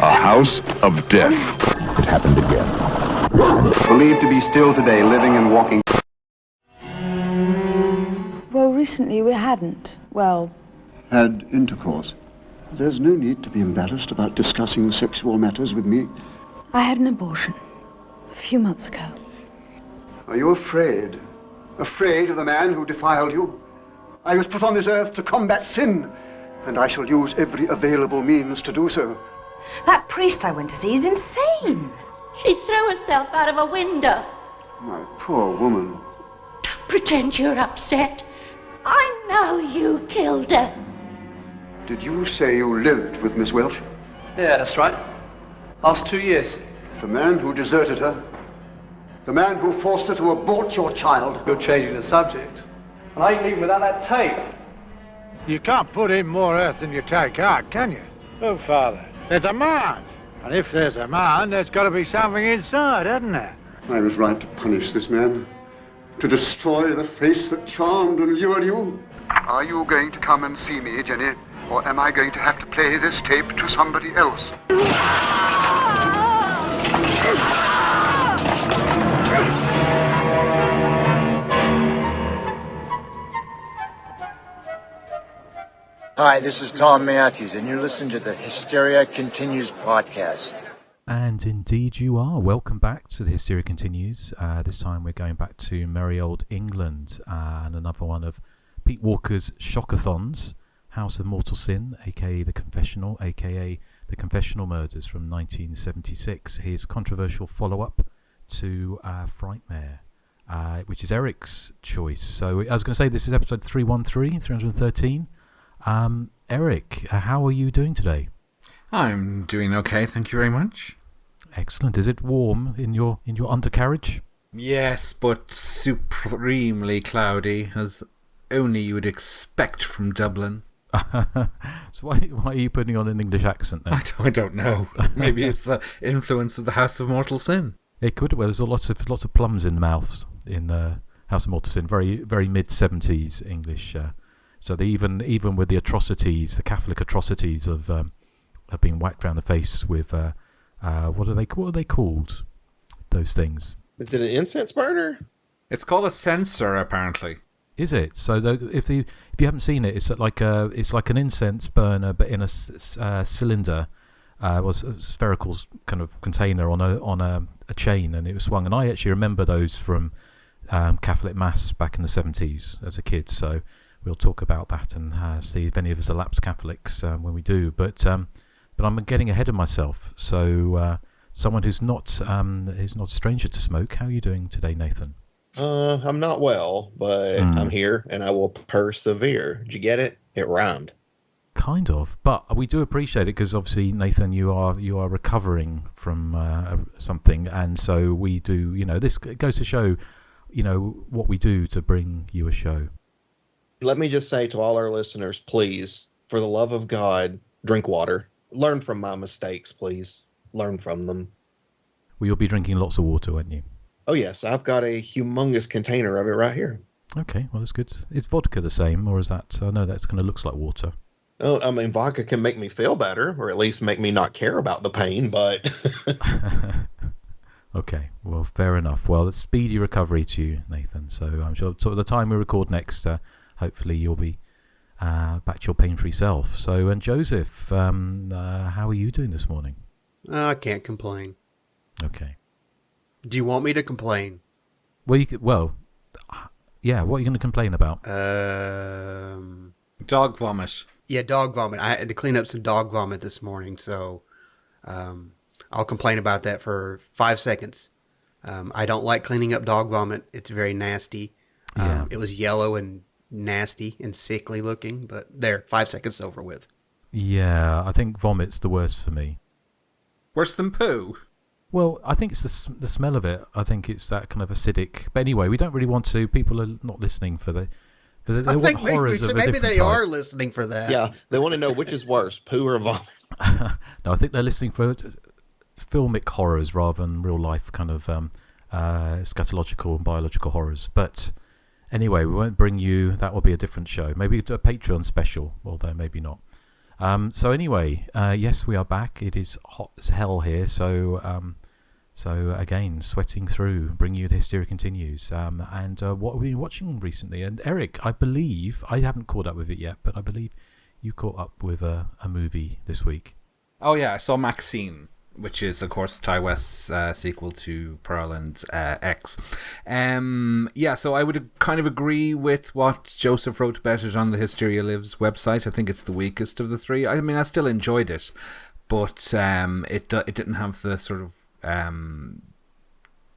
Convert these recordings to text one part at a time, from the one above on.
A house of death. It happened again. Believed to be still today living and walking. Well, recently we hadn't. Well... Had intercourse. There's no need to be embarrassed about discussing sexual matters with me. I had an abortion a few months ago. Are you afraid? Afraid of the man who defiled you? I was put on this earth to combat sin, and I shall use every available means to do so. That priest I went to see is insane. She threw herself out of a window. My poor woman. Don't pretend you're upset. I know you killed her. Did you say you lived with Miss Welch? Yeah, that's right. Last 2 years. The man who deserted her? The man who forced her to abort your child? You're changing the subject. And I ain't leaving without that tape. You can't put in more earth than you take out, can you? Oh, Father, there's a man. And if there's a man, there's got to be something inside, hasn't there? I was right to punish this man. To destroy the face that charmed and lured you. Are you going to come and see me, Jenny? Or am I going to have to play this tape to somebody else? Hi, this is Tom Matthews, and you're listening to the Hysteria Continues podcast. And indeed you are. Welcome back to the Hysteria Continues. This time we're going back to merry old England and another one of Pete Walker's Shockathons, House of Mortal Sin, aka The Confessional, aka The Confessional Murders from 1976. His controversial follow-up to Frightmare, which is Erik's choice. So I was going to say this is episode 313. Erik, how are you doing today? I'm doing okay, thank you very much. Excellent. Is it warm in your undercarriage? Yes, but supremely cloudy, as only you would expect from Dublin. So why are you putting on an English accent then? I don't know. Maybe it's the influence of the House of Mortal Sin. It could. Well, there's lots of plums in the mouths in House of Mortal Sin. Very very mid-70s English. So they even with the atrocities, the Catholic atrocities of being whacked around the face with what are they called? Those things. Is it an incense burner? It's called a censer, apparently. Is it? So if you haven't seen it, it's like an incense burner, but in a cylinder, a spherical kind of container on a chain, and it was swung. And I actually remember those from Catholic Mass back in the 70s as a kid. So we'll talk about that and see if any of us are lapsed Catholics when we do. But I'm getting ahead of myself. So someone who's not a stranger to smoke. How are you doing today, Nathan? I'm not well, but I'm here and I will persevere. Did you get it? It rhymed. Kind of, but we do appreciate it because obviously, Nathan, you are recovering from something, and so we do. This goes to show, what we do to bring you a show. Let me just say to all our listeners, please, for the love of God, drink water. Learn from my mistakes, please. Learn from them. Well, you'll be drinking lots of water, won't you? Oh, yes. I've got a humongous container of it right here. Okay, well, that's good. Is vodka the same, or is that... I know that kind of looks like water. Oh, I mean, vodka can make me feel better, or at least make me not care about the pain, but... Okay, well, fair enough. Well, speedy recovery to you, Nathan. So I'm sure at the time we record next, hopefully you'll be back to your pain-free self. So, and Joseph, how are you doing this morning? I can't complain. Okay. Do you want me to complain? Well, yeah, what are you going to complain about? Dog vomit. Yeah, dog vomit. I had to clean up some dog vomit this morning, so I'll complain about that for 5 seconds. I don't like cleaning up dog vomit. It's very nasty. Yeah. It was yellow and nasty and sickly looking, but there, 5 seconds over with. Yeah, I think vomit's the worst for me. Worse than poo? Well, I think it's the smell of it. I think it's that kind of acidic. But anyway, we don't really want to. People are not listening for the. They want horrors of a different maybe they are listening for that. Yeah, they want to know which is worse, poo or vomit. No, I think they're listening for filmic horrors rather than real life kind of scatological and biological horrors. But anyway, we won't bring you. That will be a different show. Maybe a Patreon special, although maybe not. So anyway, yes, we are back. It is hot as hell here, so again, sweating through, bringing you to Hysteria Continues. And what have we been watching recently? And Erik, I believe, I haven't caught up with it yet, but I believe you caught up with a movie this week. Oh yeah, I saw Maxine, which is, of course, Ty West's sequel to Pearl and X. So I would kind of agree with what Joseph wrote about it on the Hysteria Lives website. I think it's the weakest of the three. I mean, I still enjoyed it, but it didn't have the sort of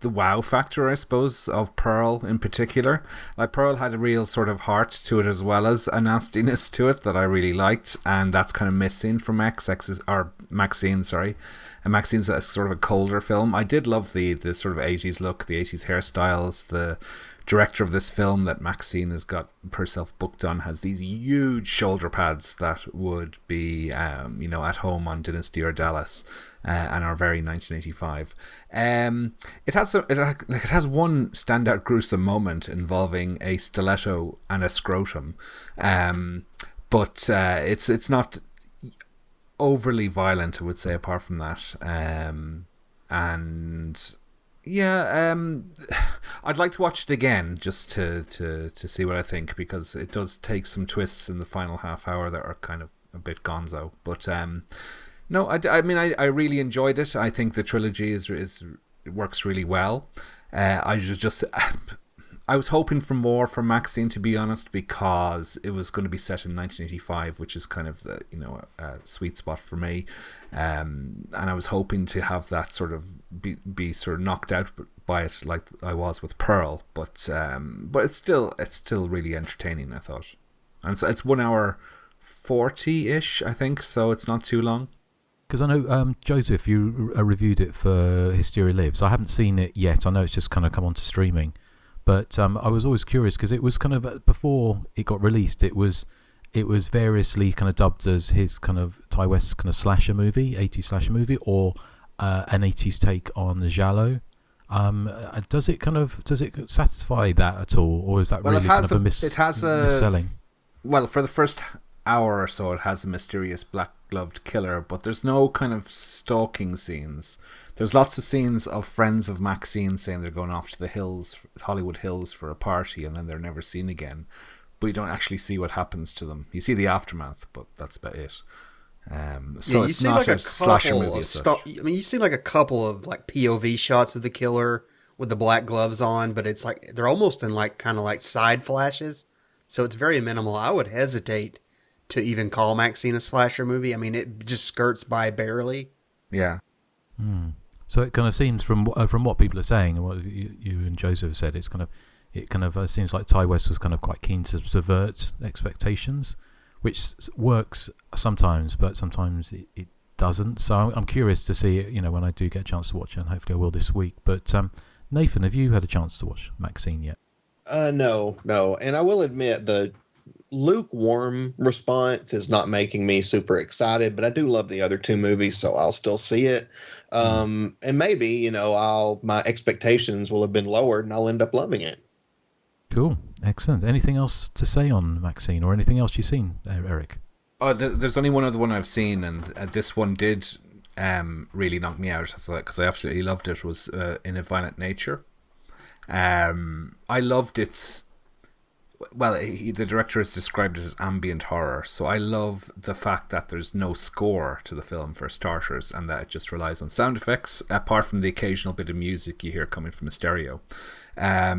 the wow factor, I suppose, of Pearl in particular. Like, Pearl had a real sort of heart to it as well as a nastiness to it that I really liked, and that's kind of missing from Maxine, sorry. And Maxine's a sort of a colder film. I did love the sort of 80s look, the 80s hairstyles. The director of this film that Maxine has got herself booked on has these huge shoulder pads that would be, at home on Dynasty or Dallas, and are very 1985. It has one standout gruesome moment involving a stiletto and a scrotum, but it's not overly violent, I would say, apart from that. I'd like to watch it again just to see what I think, because it does take some twists in the final half hour that are kind of a bit gonzo. But no, I mean, I really enjoyed it. I think the trilogy it works really well. I was hoping for more from Maxine, to be honest, because it was going to be set in 1985, which is kind of the a sweet spot for me, and I was hoping to have that sort of be sort of knocked out by it like I was with Pearl, but it's still really entertaining, I thought, and it's 1 hour 40-ish, I think, so it's not too long. Because I know, Joseph, you reviewed it for Hysteria Lives. I haven't seen it yet. I know it's just kind of come onto streaming. But I was always curious because it was kind of, before it got released, it was variously kind of dubbed as his kind of Ty West's kind of slasher movie, 80s slasher movie, or an 80s take on Giallo. Does it satisfy that at all, or is that really kind of misselling? Well, for the first hour or so, it has a mysterious black-gloved killer, but there's no kind of stalking scenes. There's lots of scenes of friends of Maxine saying they're going off to the hills, Hollywood Hills, for a party, and then they're never seen again. But you don't actually see what happens to them. You see the aftermath, but that's about it. So it's not a slasher movie as such. You see like a couple of like POV shots of the killer with the black gloves on, but it's like they're almost in like kind of like side flashes. So it's very minimal. I would hesitate to even call Maxine a slasher movie. I mean, it just skirts by barely. Yeah. So it kind of seems from what people are saying and what you and Joseph said, it kind of seems like Ty West was kind of quite keen to subvert expectations, which works sometimes, but sometimes it doesn't. So I'm curious to see it, when I do get a chance to watch it, and hopefully I will this week. But Nathan, have you had a chance to watch Maxine yet? No, and I will admit the lukewarm response is not making me super excited, but I do love the other two movies, so I'll still see it. And maybe, my expectations will have been lowered and I'll end up loving it. Cool. Excellent. Anything else to say on Maxine, or anything else you've seen, Erik? There's only one other one I've seen, and this one did really knock me out, because I absolutely loved it, was In a Violent Nature. I loved its... Well, the director has described it as ambient horror, so I love the fact that there's no score to the film, for starters, and that it just relies on sound effects, apart from the occasional bit of music you hear coming from a stereo. I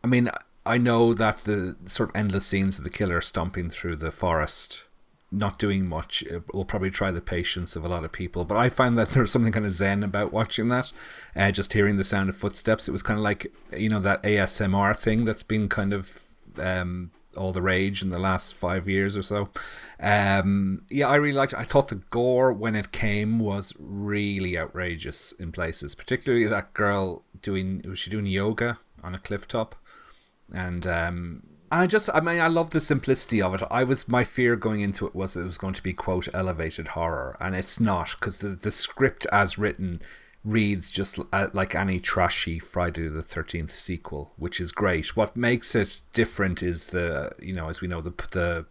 mean, I know that the sort of endless scenes of the killer stomping through the forest, not doing much, will probably try the patience of a lot of people, but I find that there's something kind of zen about watching that, just hearing the sound of footsteps. It was kind of like, that ASMR thing that's been kind of all the rage in the last 5 years or so. I really liked it. I thought the gore when it came was really outrageous in places, particularly that girl was she doing yoga on a cliff top? And I love the simplicity of it. My fear going into it was going to be, quote, elevated horror, and it's not, because the script as written reads just like any trashy Friday the 13th sequel, which is great. What makes it different is as we know, the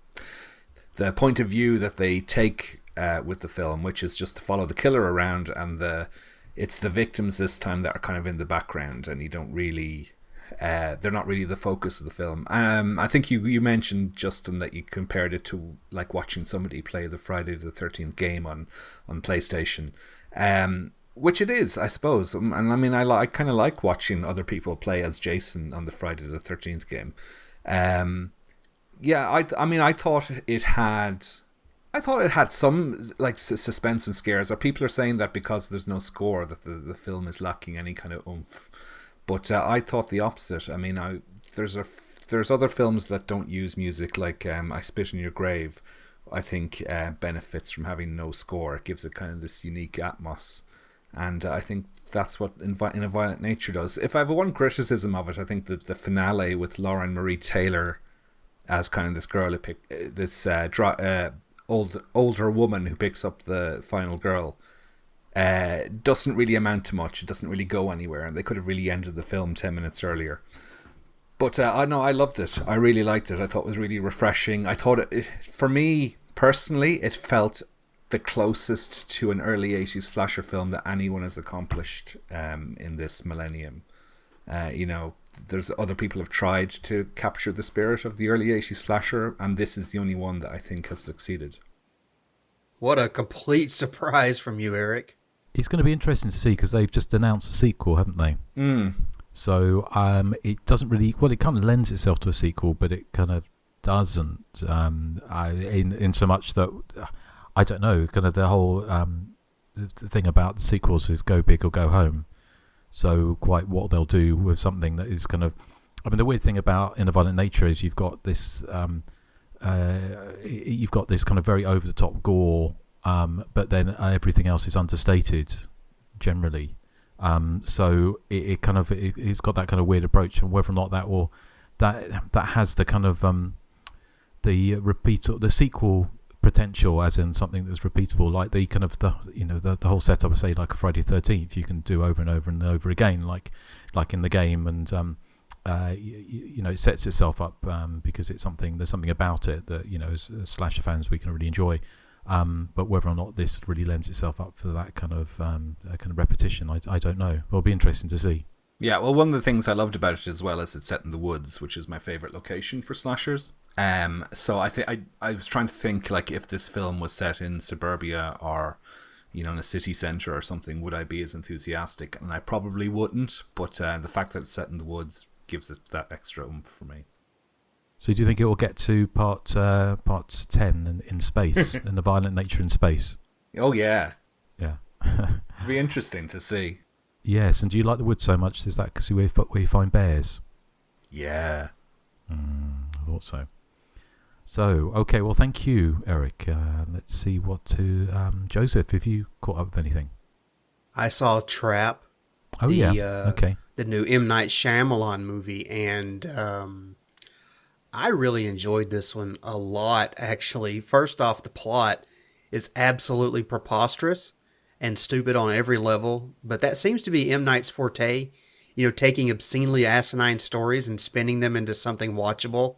the point of view that they take with the film, which is just to follow the killer around, and it's the victims this time that are kind of in the background, and you don't really, they're not really the focus of the film. I think you mentioned, Justin, that you compared it to like watching somebody play the Friday the 13th game on PlayStation, which it is, I suppose. And I mean, I kind of like watching other people play as Jason on the Friday the 13th game. Yeah, I thought it had some like suspense and scares. Or people are saying that because there's no score, that the film is lacking any kind of oomph. But I thought the opposite. I mean, there's other films that don't use music, like I Spit in Your Grave. I think benefits from having no score. It gives it kind of this unique atmos, and I think that's what In a Violent Nature does. If I have one criticism of it, I think that the finale with Lauren Marie Taylor as kind of this girl older woman who picks up the final girl doesn't really amount to much. It doesn't really go anywhere, and they could have really ended the film 10 minutes earlier. But I loved it. I really liked it. I thought it was really refreshing. I thought for me personally, it felt the closest to an early 80s slasher film that anyone has accomplished in this millennium. There's other people have tried to capture the spirit of the early 80s slasher, and this is the only one that I think has succeeded. What a complete surprise from you, Erik. It's going to be interesting to see, because they've just announced a sequel, haven't they? So it doesn't really... Well, it kind of lends itself to a sequel, but it kind of doesn't. In so much that... I don't know, kind of the whole thing about the sequels is go big or go home. So quite what they'll do with something that is kind of... I mean, the weird thing about In a Violent Nature is you've got this kind of very over-the-top gore, but then everything else is understated, generally. So it's got that kind of weird approach, and whether or not that has the kind of the sequel potential, as in something that's repeatable, like the kind of the whole setup of, say, like a Friday the 13th, you can do over and over and over again, like in the game, and it sets itself up because there's something about it that as slasher fans we can really enjoy. But whether or not this really lends itself up for that kind of repetition, I don't know. It'll be interesting to see. Yeah, well, one of the things I loved about it as well is it's set in the woods, which is my favourite location for slashers. So I was trying to think, like, if this film was set in suburbia or, in a city centre or something, would I be as enthusiastic? And I probably wouldn't, but the fact that it's set in the woods gives it that extra oomph for me. So do you think it will get to part 10 in space, in the Violent Nature in space? Oh, yeah. Yeah. It'd be interesting to see. Yes, and do you like the woods so much? Is that because where you find bears? Yeah. I thought so. So, okay, well, thank you, Erik. Let's see Joseph, have you caught up with anything? I saw Trap. Oh, yeah. Okay. The new M. Night Shyamalan movie, and I really enjoyed this one a lot, actually. First off, the plot is absolutely preposterous and stupid on every level, but that seems to be M. Night's forte, taking obscenely asinine stories and spinning them into something watchable.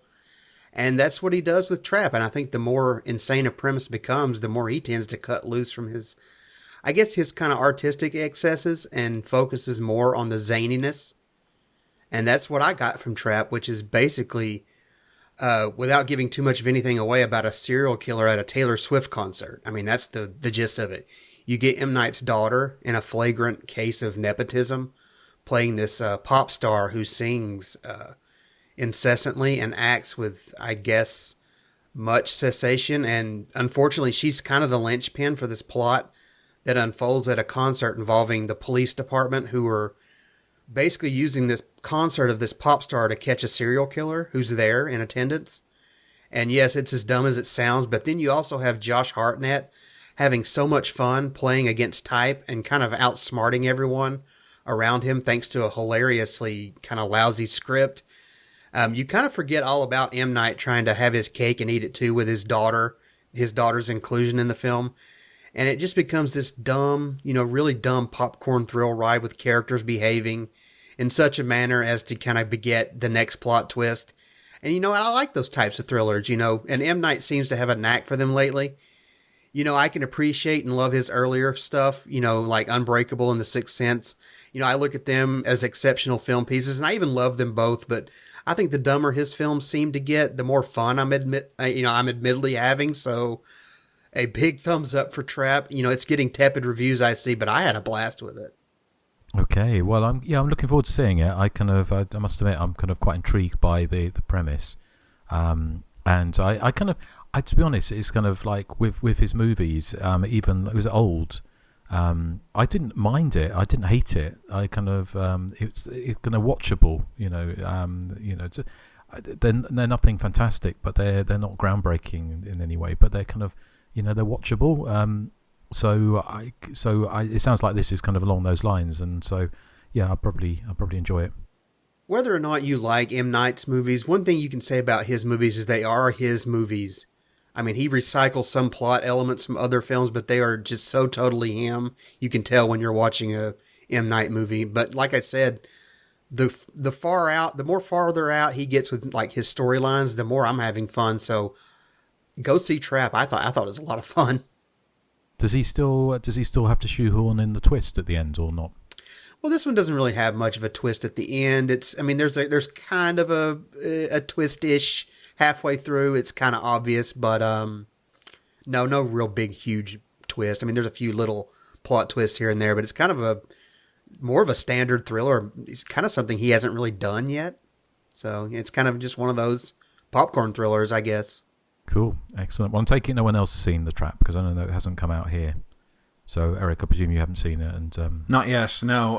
And that's what he does with Trap. And I think the more insane a premise becomes, the more he tends to cut loose from his kind of artistic excesses and focuses more on the zaniness. And that's what I got from Trap, which is basically, without giving too much of anything away, about a serial killer at a Taylor Swift concert. I mean, that's the gist of it. You get M. Night's daughter in a flagrant case of nepotism, playing this pop star who sings incessantly and acts with, I guess, much cessation. And unfortunately, she's kind of the linchpin for this plot that unfolds at a concert involving the police department, who are basically using this concert of this pop star to catch a serial killer who's there in attendance. And yes, it's as dumb as it sounds, but then you also have Josh Hartnett having so much fun playing against type and kind of outsmarting everyone around him thanks to a hilariously kind of lousy script. You kind of forget all about M. Night trying to have his cake and eat it too with his daughter's inclusion in the film. And it just becomes this dumb, really dumb popcorn thrill ride with characters behaving in such a manner as to kind of beget the next plot twist. And, I like those types of thrillers, and M. Night seems to have a knack for them lately. I can appreciate and love his earlier stuff, like Unbreakable and The Sixth Sense. I look at them as exceptional film pieces, and I even love them both, but I think the dumber his films seem to get, the more fun I'm admittedly having, so a big thumbs up for Trap. It's getting tepid reviews I see, but I had a blast with it. Okay, well, I'm looking forward to seeing it. I must admit, I'm kind of quite intrigued by the premise, and to be honest, it's kind of like with his movies, even it was old. I didn't mind it. I didn't hate it. I kind of it's kind of watchable. They're nothing fantastic, but they're not groundbreaking in any way. But they're kind of they're watchable. It sounds like this is kind of along those lines, and so yeah, I'll probably enjoy it. Whether or not you like M. Night's movies, one thing you can say about his movies is they are his movies. I mean, he recycles some plot elements from other films, but they are just so totally him. You can tell when you're watching a M. Night movie. But like I said, the more farther out he gets with like his storylines, the more I'm having fun. So go see Trap. I thought it was a lot of fun. Does he still have to shoehorn in the twist at the end or not? Well, this one doesn't really have much of a twist at the end. There's kind of a twist-ish halfway through. It's kind of obvious, but no real big, huge twist. I mean, there's a few little plot twists here and there, but it's kind of more of a standard thriller. It's kind of something he hasn't really done yet. So it's kind of just one of those popcorn thrillers, I guess. Cool. Excellent. Well, I'm taking no one else has seen The Trap because I know it hasn't come out here. So, Erik, I presume you haven't seen it. And not yet, no.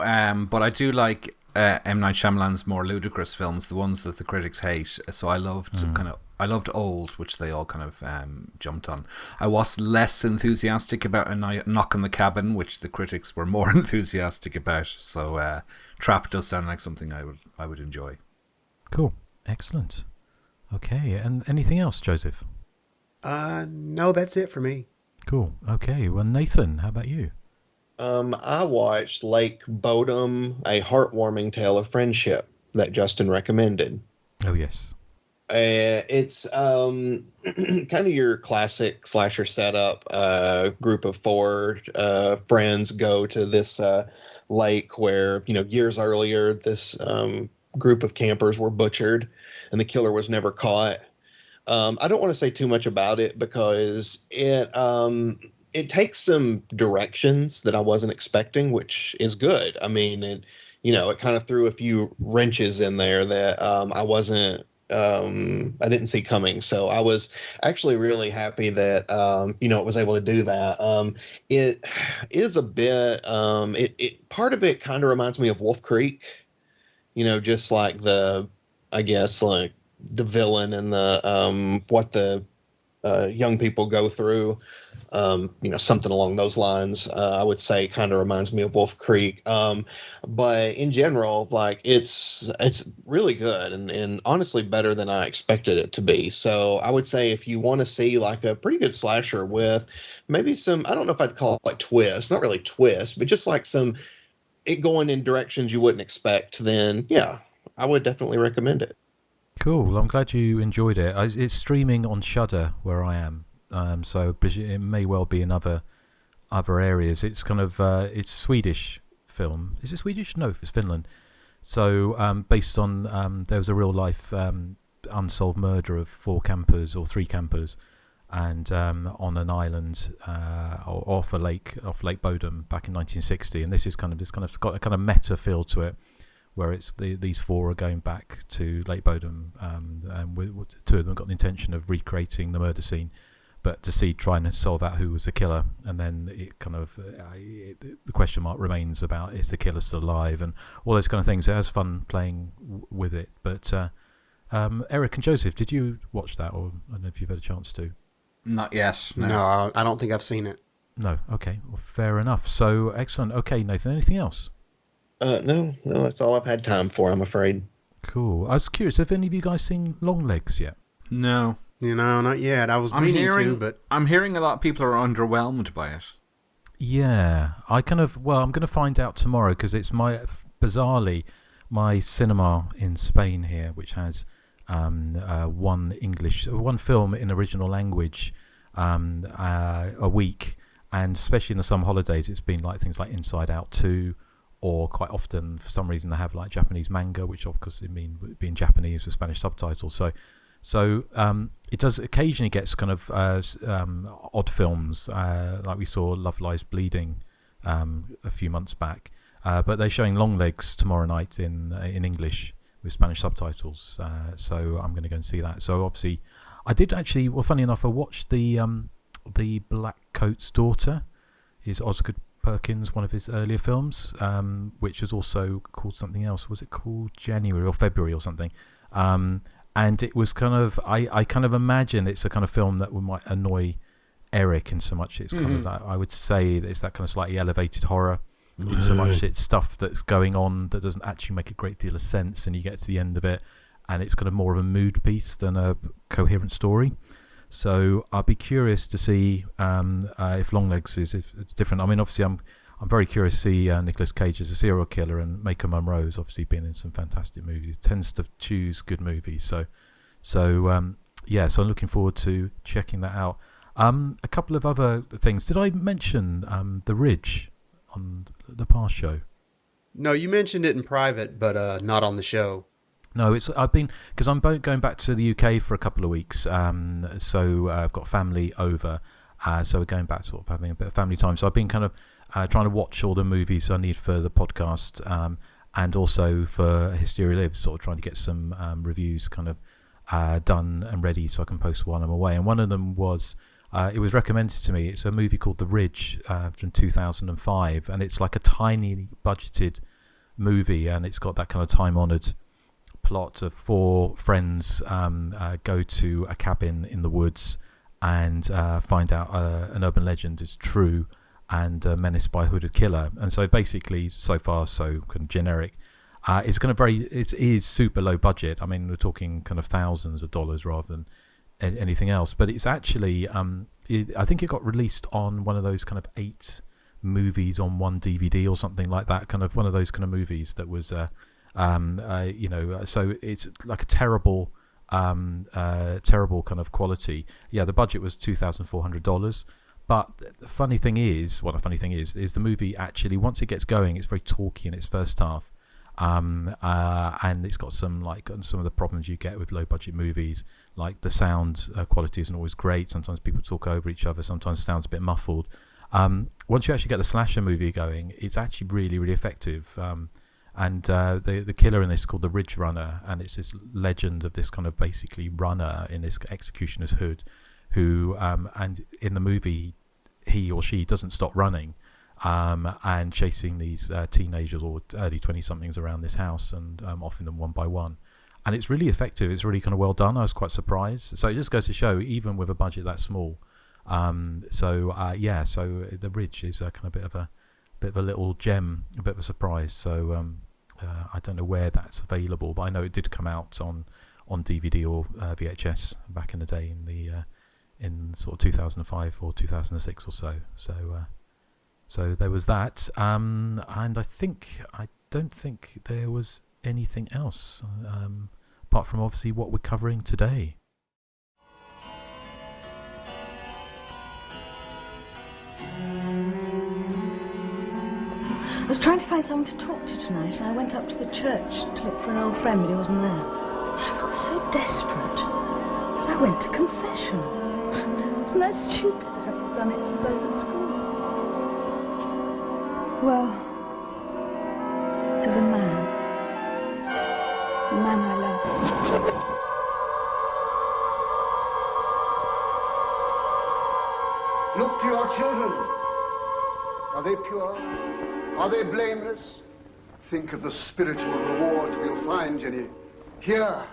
But I do like M. Night Shyamalan's more ludicrous films, the ones that the critics hate. So I loved Old, which they all kind of jumped on. I was less enthusiastic about A Knock on the Cabin, which the critics were more enthusiastic about. So Trap does sound like something I would enjoy. Cool. Excellent. Okay. And anything else, Joseph? No, that's it for me. Cool. Okay. Well, Nathan, how about you? I watched Lake Bodom, A Heartwarming Tale of Friendship that Justin recommended. Oh, yes. It's kind of your classic slasher setup. Group of four friends go to this lake where, years earlier, this group of campers were butchered and the killer was never caught. I don't want to say too much about it because it takes some directions that I wasn't expecting, which is good. I mean, it kind of threw a few wrenches in there that I didn't see coming. So I was actually really happy that, it was able to do that. It is a bit, part of it kind of reminds me of Wolf Creek, just like the villain and the what the young people go through, something along those lines. I would say kind of reminds me of Wolf Creek. But in general, like it's really good and honestly better than I expected it to be. So I would say if you want to see like a pretty good slasher with maybe some, I don't know if I'd call it like twist, not really twist, but just like it going in directions you wouldn't expect, then yeah, I would definitely recommend it. Cool. Well, I'm glad you enjoyed it. It's streaming on Shudder where I am, so it may well be in other areas. It's kind of it's a Swedish film. Is it Swedish? No, it's Finland. So based on there was a real life unsolved murder of 4 campers or 3 campers, and on an island off Lake Bodom back in 1960. And this kind of got a kind of meta feel to it, where it's these 4 are going back to Lake Bodom, and 2 of them got the intention of recreating the murder scene, but trying to solve out who was the killer, and then it kind of the question mark remains about is the killer still alive, and all those kind of things. It has fun playing with it. But Erik and Joseph, did you watch that, or I don't know if you've had a chance to? Not yet. No, I don't think I've seen it. No. Okay. Well, fair enough. So excellent. Okay, Nathan. Anything else? No, that's all I've had time for, I'm afraid. Cool. I was curious, have any of you guys seen Longlegs yet? No. Not yet. I was meaning to, but I'm hearing a lot of people are underwhelmed by it. Yeah. I'm going to find out tomorrow because it's bizarrely, my cinema in Spain here, which has one film in original language a week, and especially in the summer holidays, it's been like things like Inside Out 2, or quite often for some reason they have like Japanese manga, which of course being Japanese with Spanish subtitles. So it does occasionally gets kind of odd films, like we saw Love Lies Bleeding a few months back, but they're showing Longlegs tomorrow night in English with Spanish subtitles, so I'm going to go and see that. So obviously I did actually, well, funny enough, I watched the Black Coat's Daughter, is Osgood Perkins, one of his earlier films, which was also called something else. Was it called January or February or something? And it was kind of, I kind of imagine it's a kind of film that might annoy Erik in so much it's kind of that, I would say that it's that kind of slightly elevated horror, in so much it's stuff that's going on that doesn't actually make a great deal of sense, and you get to the end of it and it's kind of more of a mood piece than a coherent story. So I'll be curious to see if Longlegs if it's different. I mean, obviously I'm very curious to see Nicolas Cage as a serial killer, and Maker Monroe's obviously been in some fantastic movies. He tends to choose good movies. So I'm looking forward to checking that out. A couple of other things. Did I mention The Ridge on the past show? No, you mentioned it in private, but not on the show. No, because I'm going back to the UK for a couple of weeks. So I've got family over. So we're going back, sort of having a bit of family time. So I've been kind of trying to watch all the movies I need for the podcast, and also for Hysteria Lives, sort of trying to get some reviews kind of done and ready so I can post while I'm away. And one of them was, it was recommended to me. It's a movie called The Ridge from 2005, and it's like a tiny budgeted movie, and it's got that kind of time-honoured plot of four friends go to a cabin in the woods and find out an urban legend is true and menaced by a hooded killer. And so basically, so far so kind of generic. It's kind of it is super low budget. I mean, we're talking kind of thousands of dollars rather than anything else. But it's actually I think it got released on one of those kind of 8 movies on one DVD or something like that, kind of one of those kind of movies that was so it's like a terrible kind of quality. Yeah, the budget was $2,400, but the funny thing is the movie actually, once it gets going, it's very talky in its first half, and it's got some of the problems you get with low budget movies, like the sound quality isn't always great. Sometimes people talk over each other, sometimes it sounds a bit muffled. Once you actually get the slasher movie going, it's actually really, really effective. And the killer in this is called the Ridge Runner, and it's this legend of this kind of basically runner in this executioner's hood, who and in the movie he or she doesn't stop running and chasing these teenagers or early 20-somethings around this house, and offing them one by one. And it's really effective. It's really kind of well done. I was quite surprised. So it just goes to show, even with a budget that small. So The Ridge is a kind of bit of a little gem, a bit of a surprise. So I don't know where that's available, but I know it did come out on DVD or VHS back in the day in sort of 2005 or 2006 or so. So there was that, and I don't think there was anything else apart from obviously what we're covering today. I was trying to find someone to talk to tonight, and I went up to the church to look for an old friend, but he wasn't there. I felt so desperate. I went to confession. Wasn't that stupid? I haven't done it since I was at school. Well, there's a man. A man I love. Look to your children. Are they pure? Are they blameless? Think of the spiritual rewards we'll find, Jenny. Here.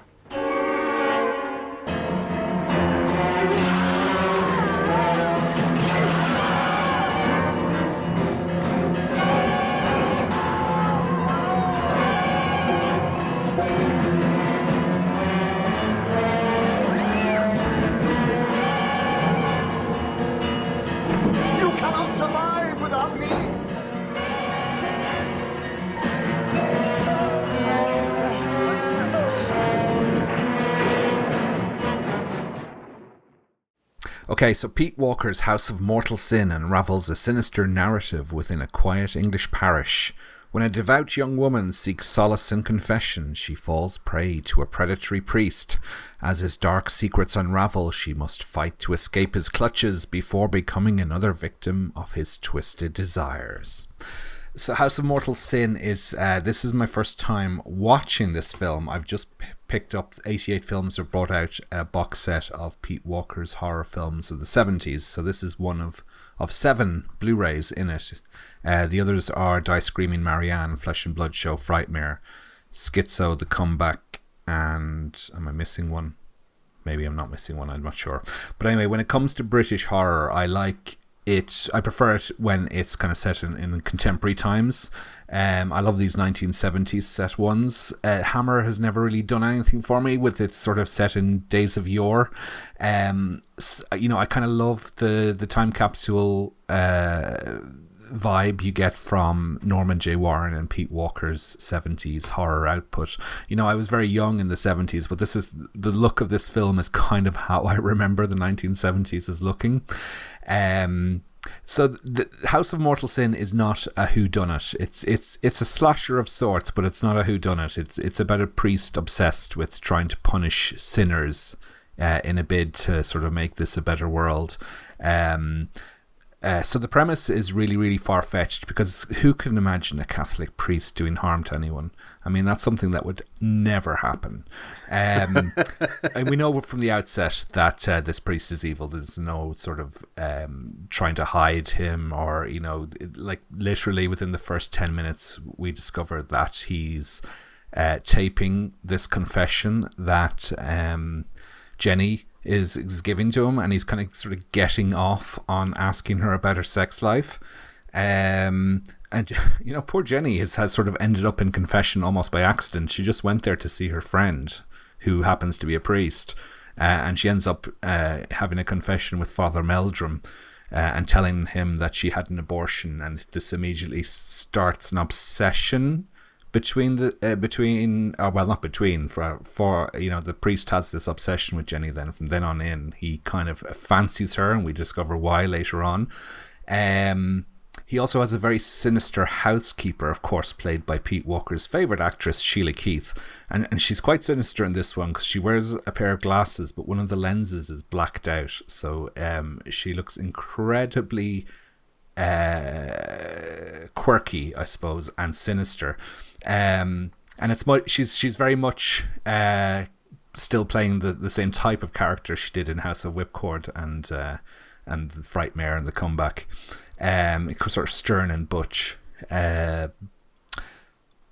You cannot survive without me. Okay, so Pete Walker's House of Mortal Sin unravels a sinister narrative within a quiet English parish. When a devout young woman seeks solace in confession, she falls prey to a predatory priest. As his dark secrets unravel, she must fight to escape his clutches before becoming another victim of his twisted desires. So House of Mortal Sin is, this is my first time watching this film. I've just picked up 88 Films have brought out a box set of Pete Walker's horror films of the 70s. So this is one of 7 Blu-rays in it. The others are Die Screaming Marianne, Flesh and Blood Show, Frightmare, Schizo, The Comeback, and am I missing one? Maybe I'm not missing one, I'm not sure. But anyway, when it comes to British horror, I prefer it when it's kind of set in contemporary times. I love these 1970s set ones. Hammer has never really done anything for me with its sort of set in days of yore. I kind of love the time capsule vibe you get from Norman J. Warren and Pete Walker's 70s horror output. I was very young in the 70s, but the look of this film is kind of how I remember the 1970s as looking. So the House of Mortal Sin is not a whodunit. It's a slasher of sorts, but it's not a whodunit. It's about a priest obsessed with trying to punish sinners in a bid to sort of make this a better world. So the premise is really, really far-fetched, because who can imagine a Catholic priest doing harm to anyone? I mean, that's something that would never happen. And we know from the outset that this priest is evil. There's no sort of trying to hide him, or, like literally within the first 10 minutes, we discover that he's taping this confession that Jenny is giving to him, and he's kind of sort of getting off on asking her about her sex life. And poor Jenny has sort of ended up in confession almost by accident. She just went there to see her friend, who happens to be a priest, and she ends up having a confession with Father Meldrum, and telling him that she had an abortion, and this immediately starts an obsession between the priest has this obsession with Jenny. Then from then on in, he kind of fancies her, and we discover why later on. He also has a very sinister housekeeper, of course, played by Pete Walker's favourite actress, Sheila Keith. And she's quite sinister in this one, because she wears a pair of glasses, but one of the lenses is blacked out. So she looks incredibly quirky, I suppose, and sinister. And she's very much still playing the same type of character she did in House of Whipcord and Frightmare and The Comeback. Sort of stern and butch.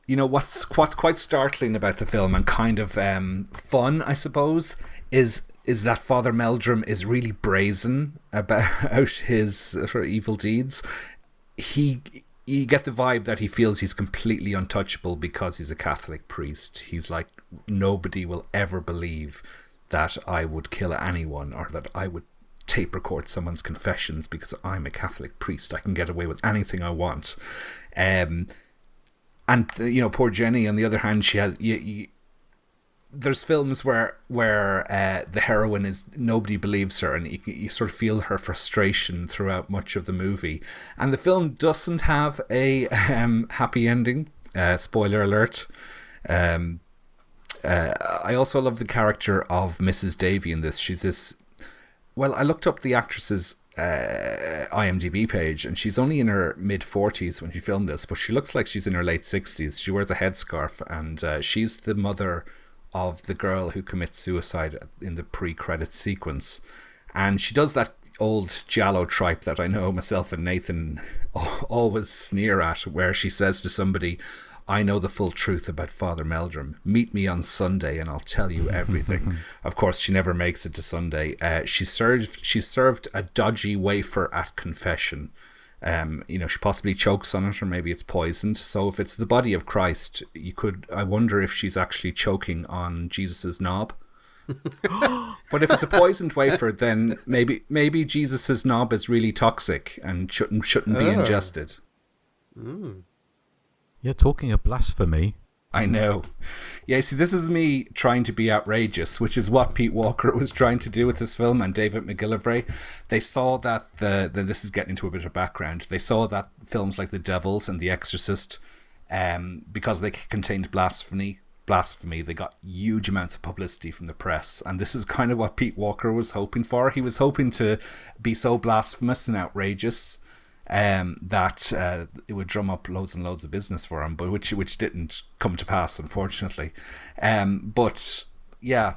What's quite startling about the film, and kind of fun, I suppose, is that Father Meldrum is really brazen about his sort of evil deeds. You get the vibe that he feels he's completely untouchable because he's a Catholic priest. He's like, nobody will ever believe that I would kill anyone, or that I would tape record someone's confessions, because I'm a Catholic priest. I can get away with anything I want. And poor Jenny, on the other hand, she has... There's films where the heroine is, nobody believes her, and you sort of feel her frustration throughout much of the movie. And the film doesn't have a happy ending. Spoiler alert. I also love the character of Mrs. Davy in this. She's this... Well, I looked up the actress's IMDb page, and she's only in her mid-40s when she filmed this, but she looks like she's in her late 60s. She wears a headscarf, and she's the mother of the girl who commits suicide in the pre-credit sequence. And she does that old giallo tripe that I know myself and Nathan always sneer at, where she says to somebody, I know the full truth about Father Meldrum. Meet me on Sunday and I'll tell you everything. Of course, she never makes it to Sunday. She served a dodgy wafer at confession. She possibly chokes on it, or maybe it's poisoned. So if it's the body of Christ, I wonder if she's actually choking on Jesus's knob. But if it's a poisoned wafer, then maybe Jesus's knob is really toxic and shouldn't be ingested. Yeah, talking of blasphemy, I know. Yeah, see, this is me trying to be outrageous, which is what Pete Walker was trying to do with this film, and David McGillivray. They saw that this is getting into a bit of background. They saw that films like The Devils and The Exorcist, because they contained blasphemy, they got huge amounts of publicity from the press, and this is kind of what Pete Walker was hoping for. He was hoping to be so blasphemous and outrageous that it would drum up loads and loads of business for him, but which didn't come to pass, unfortunately. But yeah,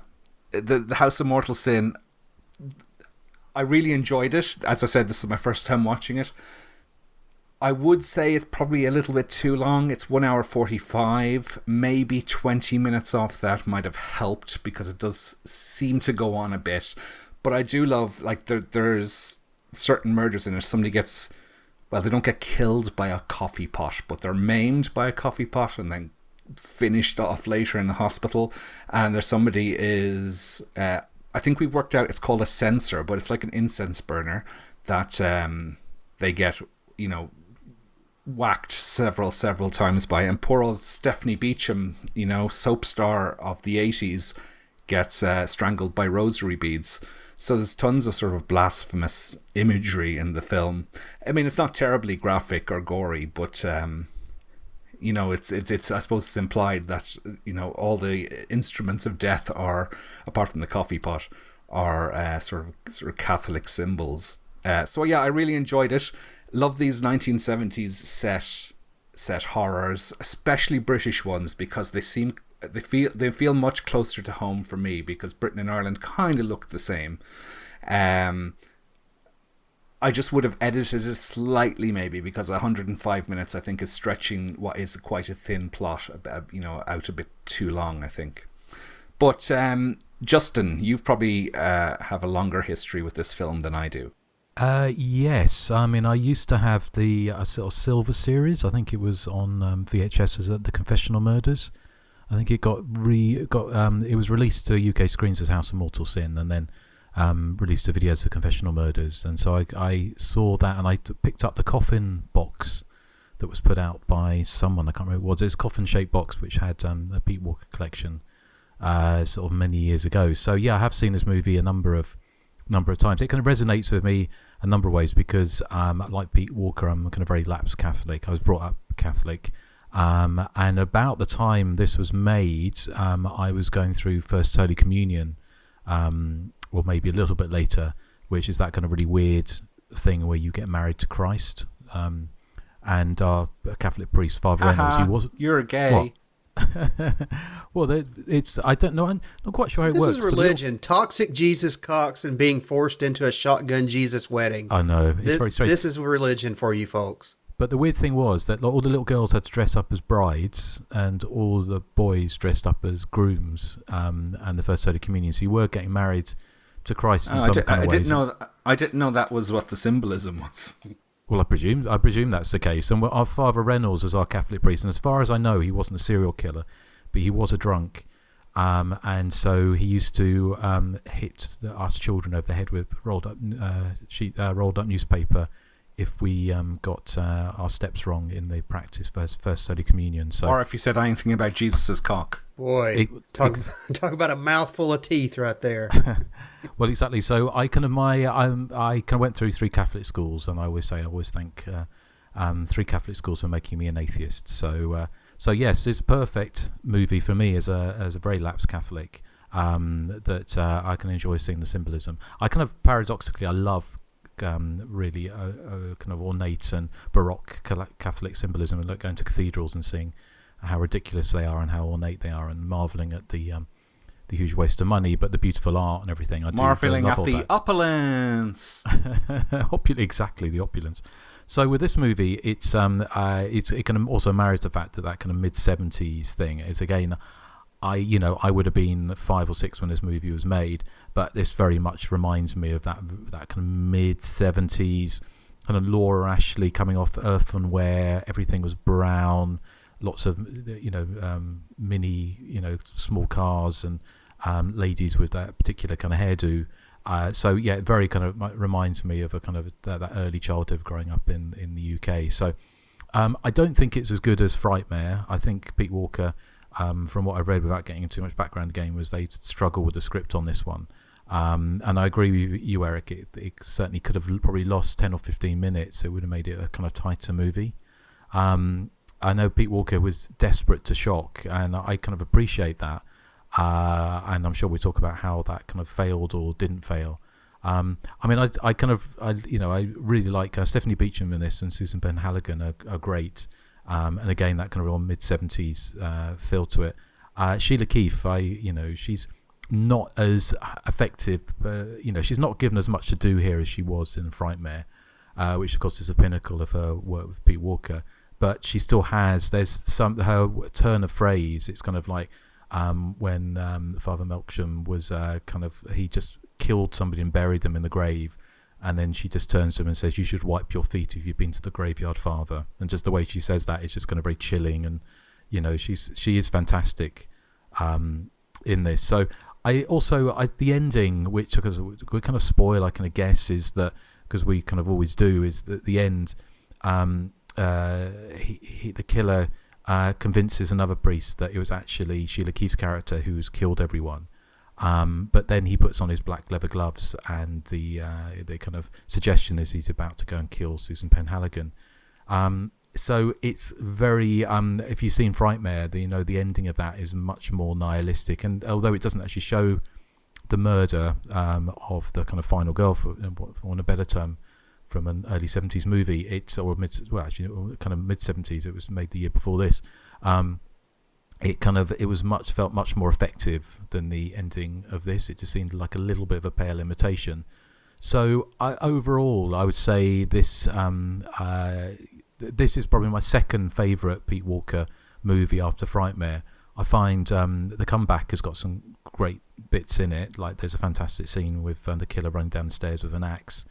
the House of Mortal Sin, I really enjoyed it. As I said, this is my first time watching it. I would say it's probably a little bit too long. It's 1 hour 45. Maybe 20 minutes off that might have helped, because it does seem to go on a bit. But I do love, like, there's certain murders in it. Somebody gets... Well, they don't get killed by a coffee pot, but they're maimed by a coffee pot and then finished off later in the hospital. And there's somebody is... I think we worked out it's called a censer, but it's like an incense burner that they get, whacked several times by. And poor old Stephanie Beacham, soap star of the 80s, gets strangled by rosary beads. So there's tons of sort of blasphemous imagery in the film. I mean, it's not terribly graphic or gory, but it's I suppose it's implied that all the instruments of death are, apart from the coffee pot, are sort of Catholic symbols. So yeah, I really enjoyed it. Love these 1970s set horrors, especially British ones, because they feel much closer to home for me, because Britain and Ireland kind of look the same. I just would have edited it slightly, maybe, because 105 minutes I think is stretching what is quite a thin plot, out a bit too long, I think. But Justin, you've probably have a longer history with this film than I do. Yes, I mean, I used to have the sort of Silver series. I think it was on VHS as The Confessional Murders. I think it it was released to UK screens as House of Mortal Sin, and then released to video as The Confessional Murders. And so I saw that, and I picked up the coffin box that was put out by someone, I can't remember what it was. It's a coffin-shaped box which had a Pete Walker collection sort of many years ago. So yeah, I have seen this movie a number of times. It kind of resonates with me a number of ways, because like Pete Walker, I'm kind of very lapsed Catholic. I was brought up Catholic. And about the time this was made, I was going through First Holy Communion, or maybe a little bit later, which is that kind of really weird thing where you get married to Christ. And our Catholic priest, Father Reynolds, he was... You're gay. Well, I don't know. I'm not quite sure how it works. This is religion. Toxic Jesus cocks and being forced into a shotgun Jesus wedding. I know. It's very strange. This is religion for you folks. But the weird thing was that all the little girls had to dress up as brides, and all the boys dressed up as grooms, and the First Holy Communion. So you were getting married to Christ in some kind of ways. I didn't know that was what the symbolism was. Well, I presume that's the case. And our Father Reynolds was our Catholic priest, and as far as I know, he wasn't a serial killer, but he was a drunk. And so he used to hit us children over the head with rolled up newspaper if we got our steps wrong in the practice First Holy Communion. So, or if you said anything about Jesus's cock. Boy, talk about a mouthful of teeth right there. Well, exactly. So I kind of went through 3 Catholic schools, and I always thank 3 Catholic schools for making me an atheist. So yes, it's a perfect movie for me as a very lapsed Catholic, that I can enjoy seeing the symbolism. I kind of paradoxically, I love really kind of ornate and Baroque Catholic symbolism, and like going to cathedrals and seeing how ridiculous they are and how ornate they are, and marvelling at the huge waste of money, but the beautiful art and everything. Marvelling at the opulence. Exactly, the opulence. So with this movie, it kind of also marries the fact that kind of mid-70s thing is, again, I would have been 5 or 6 when this movie was made, but this very much reminds me of that kind of mid-70s kind of Laura Ashley coming off Earthenware. Everything was brown, lots of mini small cars, and ladies with that particular kind of hairdo. So yeah, it very kind of reminds me of a kind of that early childhood growing up in the UK. So I don't think it's as good as Frightmare. I think Pete Walker from what I read without getting into too much background again, was they struggle with the script on this one. And I agree with you, Eric. It certainly could have probably lost 10 or 15 minutes. It would have made it a kind of tighter movie. I know Pete Walker was desperate to shock, and I kind of appreciate that. And I'm sure we'll talk about how that kind of failed or didn't fail. I mean, I really like Stephanie Beacham in this, and Susan Penhaligon are great. And again, that kind of real mid-70s feel to it. Sheila Keefe, she's not as effective. She's not given as much to do here as she was in Frightmare, which of course is the pinnacle of her work with Pete Walker. But she still has. There's her turn of phrase. It's kind of like when Father Melksham was he just killed somebody and buried them in the grave, and then she just turns to him and says, "You should wipe your feet if you've been to the graveyard, Father." And just the way she says that is just kind of very chilling, and she is fantastic in this. So the ending, which because we kind of spoil, I kind of guess, is that because we kind of always do, is that the end, the killer convinces another priest that it was actually Sheila Keefe's character who's killed everyone. But then he puts on his black leather gloves, and the kind of suggestion is he's about to go and kill Susan Penhaligon. So it's very if you've seen Frightmare, the ending of that is much more nihilistic, and although it doesn't actually show the murder of the kind of final girl, for want a better term, from an early 70s movie, kind of mid 70s, it was made the year before this. It felt much more effective than the ending of this. It just seemed like a little bit of a pale imitation. So overall, I would say this is probably my second favourite Pete Walker movie after Frightmare. I find The Comeback has got some great bits in it. Like there's a fantastic scene with the killer running down the stairs with an axe.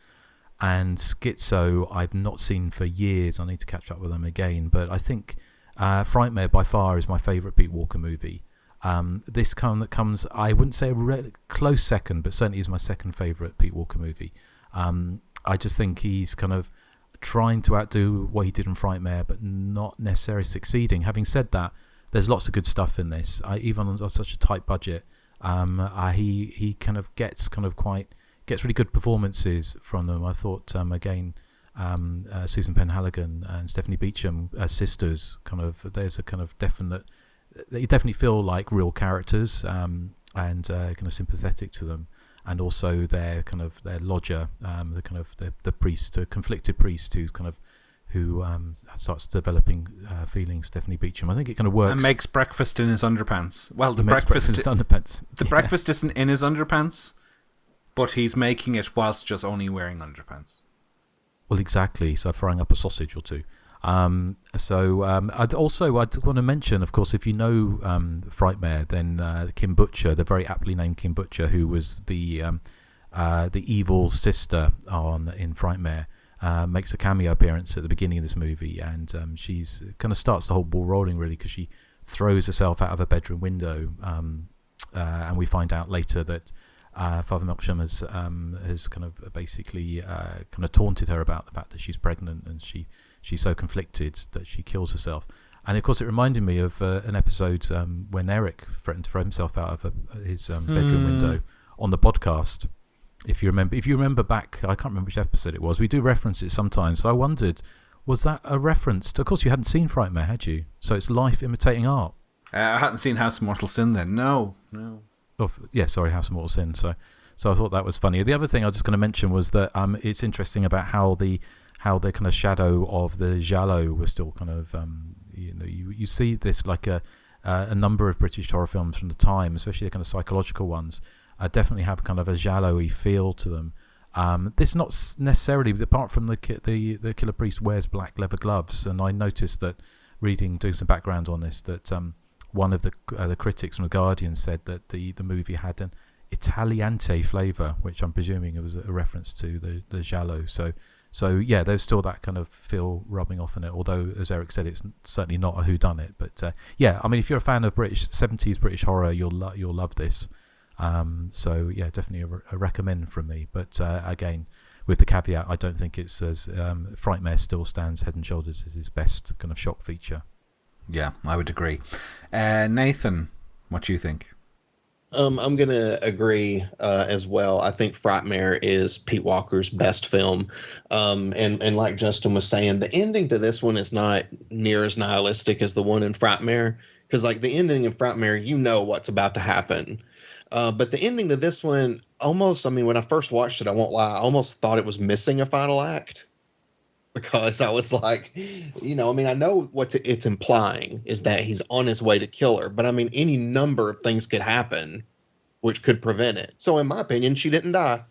And Schizo I've not seen for years. I need to catch up with them again. But I think Frightmare by far is my favourite Pete Walker movie. This comes, I wouldn't say a close second, but certainly is my second favourite Pete Walker movie. I just think he's kind of trying to outdo what he did in Frightmare, but not necessarily succeeding. Having said that, there's lots of good stuff in this. Even on such a tight budget, he kind of gets really good performances from them. I thought again, Susan Penhaligon and Stephanie Beacham, sisters, there's a kind of definite. They definitely feel like real characters, and kind of sympathetic to them. And also their lodger, the priest, a conflicted priest who starts developing feelings. Stephanie Beacham, I think it kind of works. And makes breakfast in his underpants. Well, the breakfast isn't in his underpants, but he's making it whilst just only wearing underpants. Well, exactly. So frying up a sausage or two. I'd want to mention, of course, if you know Frightmare, then Kim Butcher, the very aptly named Kim Butcher, who was the evil sister in Frightmare, makes a cameo appearance at the beginning of this movie, and she's kind of starts the whole ball rolling really because she throws herself out of a bedroom window, and we find out later that Father Melksham has kind of basically kind of taunted her about the fact that she's pregnant, and she's so conflicted that she kills herself. And of course it reminded me of an episode when Erik threatened to throw himself out of his bedroom window on the podcast. If you remember back, I can't remember which episode it was, we do reference it sometimes, so I wondered, was that a reference to, of course you hadn't seen Frightmare, had you? So it's life imitating art. I hadn't seen House of Mortal Sin then. No. House of Mortal Sin. So I thought that was funny. The other thing I was just going to mention was that it's interesting about how the kind of shadow of the giallo was still kind of you see this like a number of British horror films from the time, especially the kind of psychological ones, definitely have kind of a giallo-y feel to them. This not necessarily, apart from the killer priest wears black leather gloves, and I noticed that doing some background on this, that one of the critics from The Guardian said that the movie had an Italiante flavour, which I'm presuming was a reference to the giallo. So yeah, there's still that kind of feel rubbing off in it, although as Erik said, it's certainly not a whodunit. But yeah, I mean, if you're a fan of 70s British horror, you'll love this. So yeah, definitely a recommend from me. But again, with the caveat, I don't think it's as Frightmare still stands head and shoulders as his best kind of shock feature. Yeah, I would agree. Nathan, what do you think? I'm gonna agree as well. I think Frightmare is Pete Walker's best film, and like Justin was saying, the ending to this one is not near as nihilistic as the one in Frightmare, because like the ending in Frightmare, you know what's about to happen, but the ending to this one, almost. I mean, when I first watched it, I won't lie, I almost thought it was missing a final act. Because I was like, I mean, I know what it's implying is that he's on his way to kill her, but I mean, any number of things could happen which could prevent it. So in my opinion, she didn't die.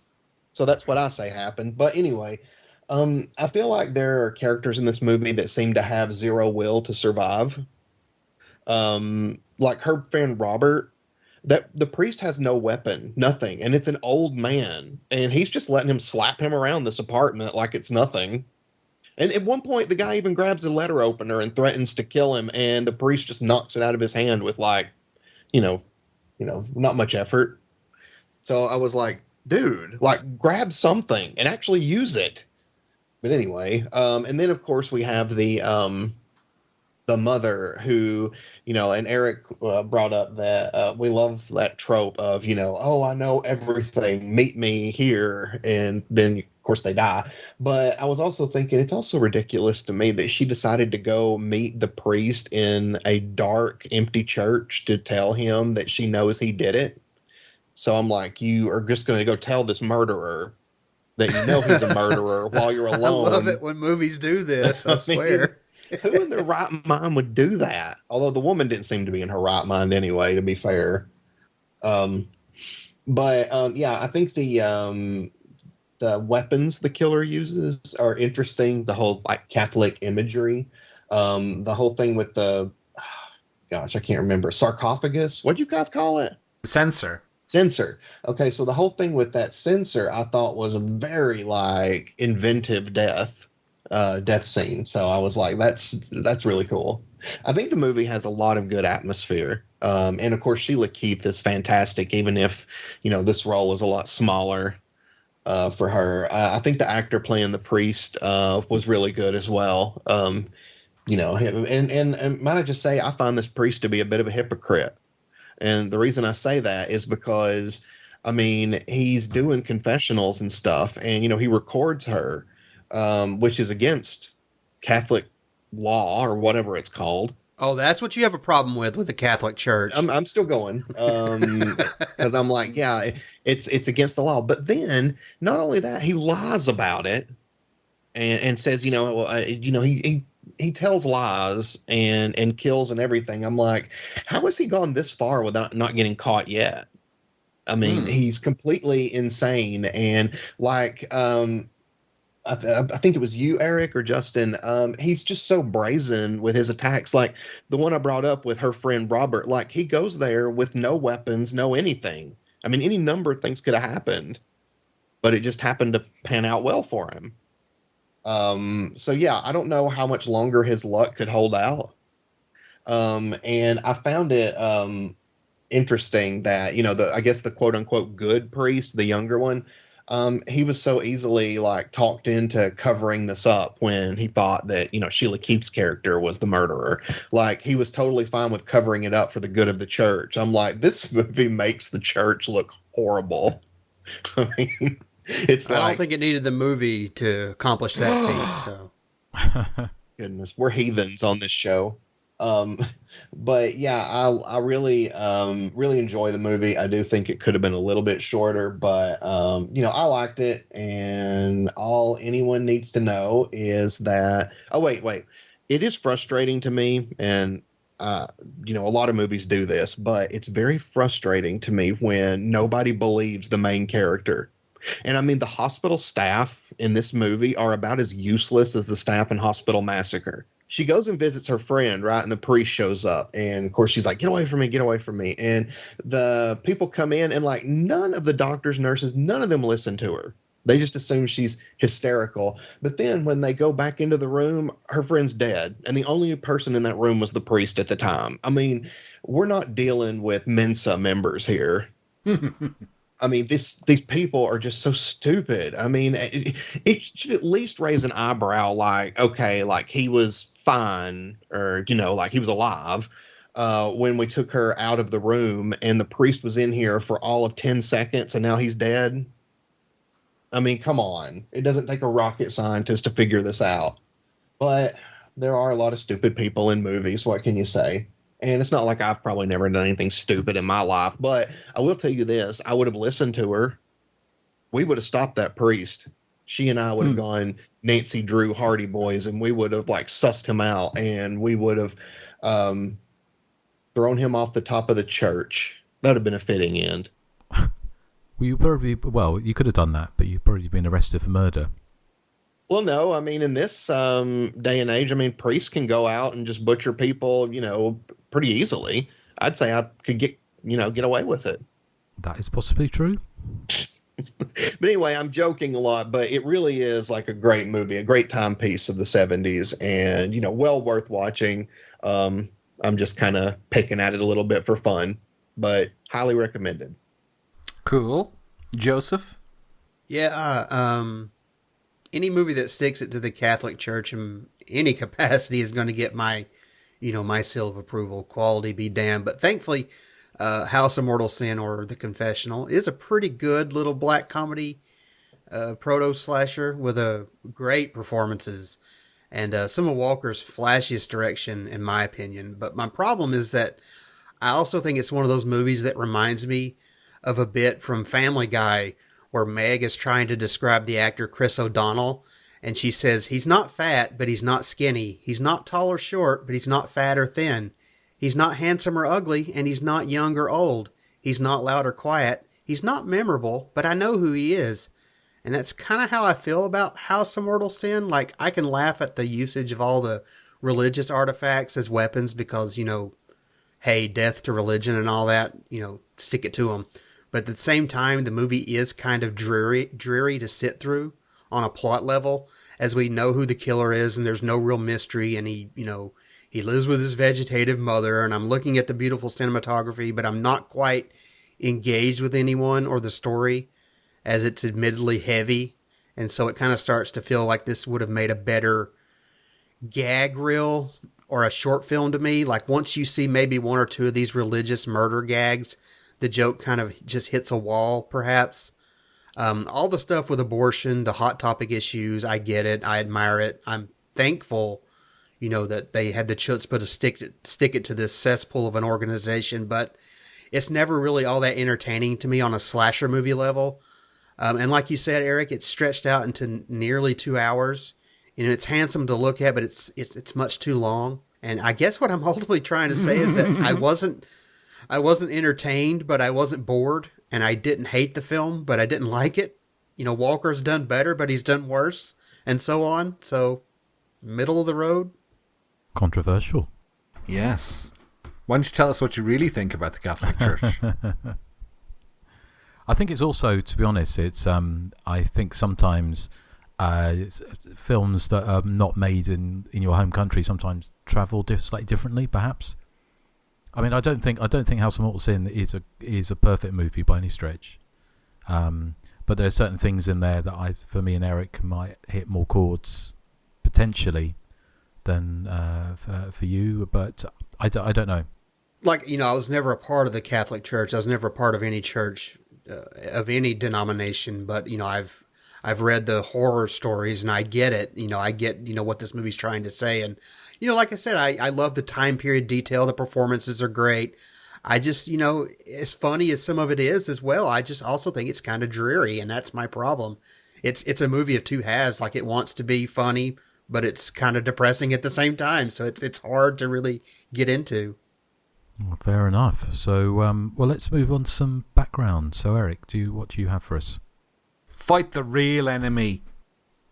So that's what I say happened. But anyway, I feel like there are characters in this movie that seem to have zero will to survive. Like her friend Robert, that the priest has no weapon, nothing, and it's an old man, and he's just letting him slap him around this apartment like it's nothing. And at one point, the guy even grabs a letter opener and threatens to kill him, and the priest just knocks it out of his hand with not much effort. So I was like, dude, like grab something and actually use it. But anyway, and then of course we have the mother who, and Erik brought up that we love that trope of, oh, I know everything, meet me here, and then of course they die. But I was also thinking it's also ridiculous to me that she decided to go meet the priest in a dark, empty church to tell him that she knows he did it. So I'm like, you are just going to go tell this murderer that you know he's a murderer while you're alone. I love it when movies do this, I swear. Who in their right mind would do that? Although the woman didn't seem to be in her right mind anyway, to be fair. Yeah, I think the weapons the killer uses are interesting. The whole like Catholic imagery, the whole thing with the, I can't remember, sarcophagus. What'd you guys call it? Censer. Okay, so the whole thing with that censer, I thought was a very like inventive death scene. So I was like, that's really cool. I think the movie has a lot of good atmosphere. And of course, Sheila Keith is fantastic, even if, this role is a lot smaller for her. I think the actor playing the priest was really good as well. And might I just say, I find this priest to be a bit of a hypocrite. And the reason I say that is because, I mean, he's doing confessionals and stuff, and, he records her, which is against Catholic law or whatever it's called. Oh, that's what you have a problem with the Catholic Church. I'm still going, because I'm like, yeah, it's against the law. But then, not only that, he lies about it, and says, he tells lies and kills and everything. I'm like, how has he gone this far without not getting caught yet? I mean, he's completely insane. And like, I think it was you, Erik, or Justin. He's just so brazen with his attacks. Like the one I brought up with her friend Robert, like he goes there with no weapons, no anything. I mean, any number of things could have happened, but it just happened to pan out well for him. So yeah, I don't know how much longer his luck could hold out. And I found it, interesting that, I guess the quote unquote good priest, the younger one, he was so easily like talked into covering this up when he thought that, Sheila Keith's character was the murderer. Like he was totally fine with covering it up for the good of the church. I'm like, this movie makes the church look horrible. I mean, I don't think it needed the movie to accomplish that feat. So, goodness, we're heathens on this show. But yeah, I really enjoy the movie. I do think it could have been a little bit shorter, but I liked it. And all anyone needs to know is that. Oh wait, it is frustrating to me, and a lot of movies do this, but it's very frustrating to me when nobody believes the main character. And I mean, the hospital staff in this movie are about as useless as the staff in Hospital Massacre. She goes and visits her friend, right? And the priest shows up. And of course, she's like, get away from me, get away from me. And the people come in and like none of the doctors, nurses, none of them listen to her. They just assume she's hysterical. But then when they go back into the room, her friend's dead. And the only person in that room was the priest at the time. I mean, we're not dealing with Mensa members here. I mean, these people are just so stupid. I mean, it should at least raise an eyebrow like, okay, like he was fine, or, like he was alive, when we took her out of the room and the priest was in here for all of 10 seconds and now he's dead. I mean, come on. It doesn't take a rocket scientist to figure this out. But there are a lot of stupid people in movies. What can you say? And it's not like I've probably never done anything stupid in my life. But I will tell you this. I would have listened to her. We would have stopped that priest. She and I would have gone Nancy Drew Hardy Boys, and we would have sussed him out, and we would have thrown him off the top of the church. That would have been a fitting end. You could have done that, but you've probably been arrested for murder. Well, no, I mean, in this day and age, I mean, priests can go out and just butcher people, pretty easily. I'd say I could get away with it. That is possibly true. But anyway, I'm joking a lot, but it really is like a great movie, a great timepiece of the 70s, and, well worth watching. I'm just kind of picking at it a little bit for fun, but highly recommended. Cool. Joseph? Yeah, any movie that sticks it to the Catholic Church in any capacity is going to get my seal of approval. Quality be damned. But thankfully, House of Mortal Sin, or The Confessional, is a pretty good little black comedy proto-slasher with great performances and some of Walker's flashiest direction, in my opinion. But my problem is that I also think it's one of those movies that reminds me of a bit from Family Guy where Meg is trying to describe the actor Chris O'Donnell, and she says, he's not fat, but he's not skinny. He's not tall or short, but he's not fat or thin. He's not handsome or ugly, and he's not young or old. He's not loud or quiet. He's not memorable, but I know who he is. And that's kind of how I feel about House of Mortal Sin. Like, I can laugh at the usage of all the religious artifacts as weapons because, hey, death to religion and all that, stick it to them. But at the same time, the movie is kind of dreary to sit through on a plot level, as we know who the killer is and there's no real mystery, and he lives with his vegetative mother, and I'm looking at the beautiful cinematography, but I'm not quite engaged with anyone or the story, as it's admittedly heavy, and so it kind of starts to feel like this would have made a better gag reel or a short film to me. Like, once you see maybe one or two of these religious murder gags, the joke kind of just hits a wall, perhaps. All the stuff with abortion, the hot topic issues, I get it. I admire it. I'm thankful, that they had the chutzpah to stick it to this cesspool of an organization, but it's never really all that entertaining to me on a slasher movie level. And like you said, Eric, it's stretched out into nearly 2 hours. It's handsome to look at, but it's much too long. And I guess what I'm ultimately trying to say is that I wasn't entertained, but I wasn't bored, and I didn't hate the film, but I didn't like it. Walker's done better, but he's done worse, and so on. So, middle of the road. Controversial. Yes. Why don't you tell us what you really think about the Catholic Church? I think it's also, to be honest, it's I think sometimes films that are not made in your home country sometimes travel slightly differently, perhaps. I mean, I don't think House of Mortal Sin is a perfect movie by any stretch, but there are certain things in there that for me and Erik, might hit more chords potentially than for you. But I don't know. Like, I was never a part of the Catholic Church. I was never a part of any church of any denomination. But I've read the horror stories, and I get it. I get what this movie's trying to say, and. Like I said, I love the time period detail. The performances are great. I just, as funny as some of it is as well, I just also think it's kind of dreary, and that's my problem. It's a movie of two halves. Like, it wants to be funny, but it's kind of depressing at the same time. So it's hard to really get into. Well, fair enough. So, let's move on to some background. So, Erik, what do you have for us? Fight the real enemy.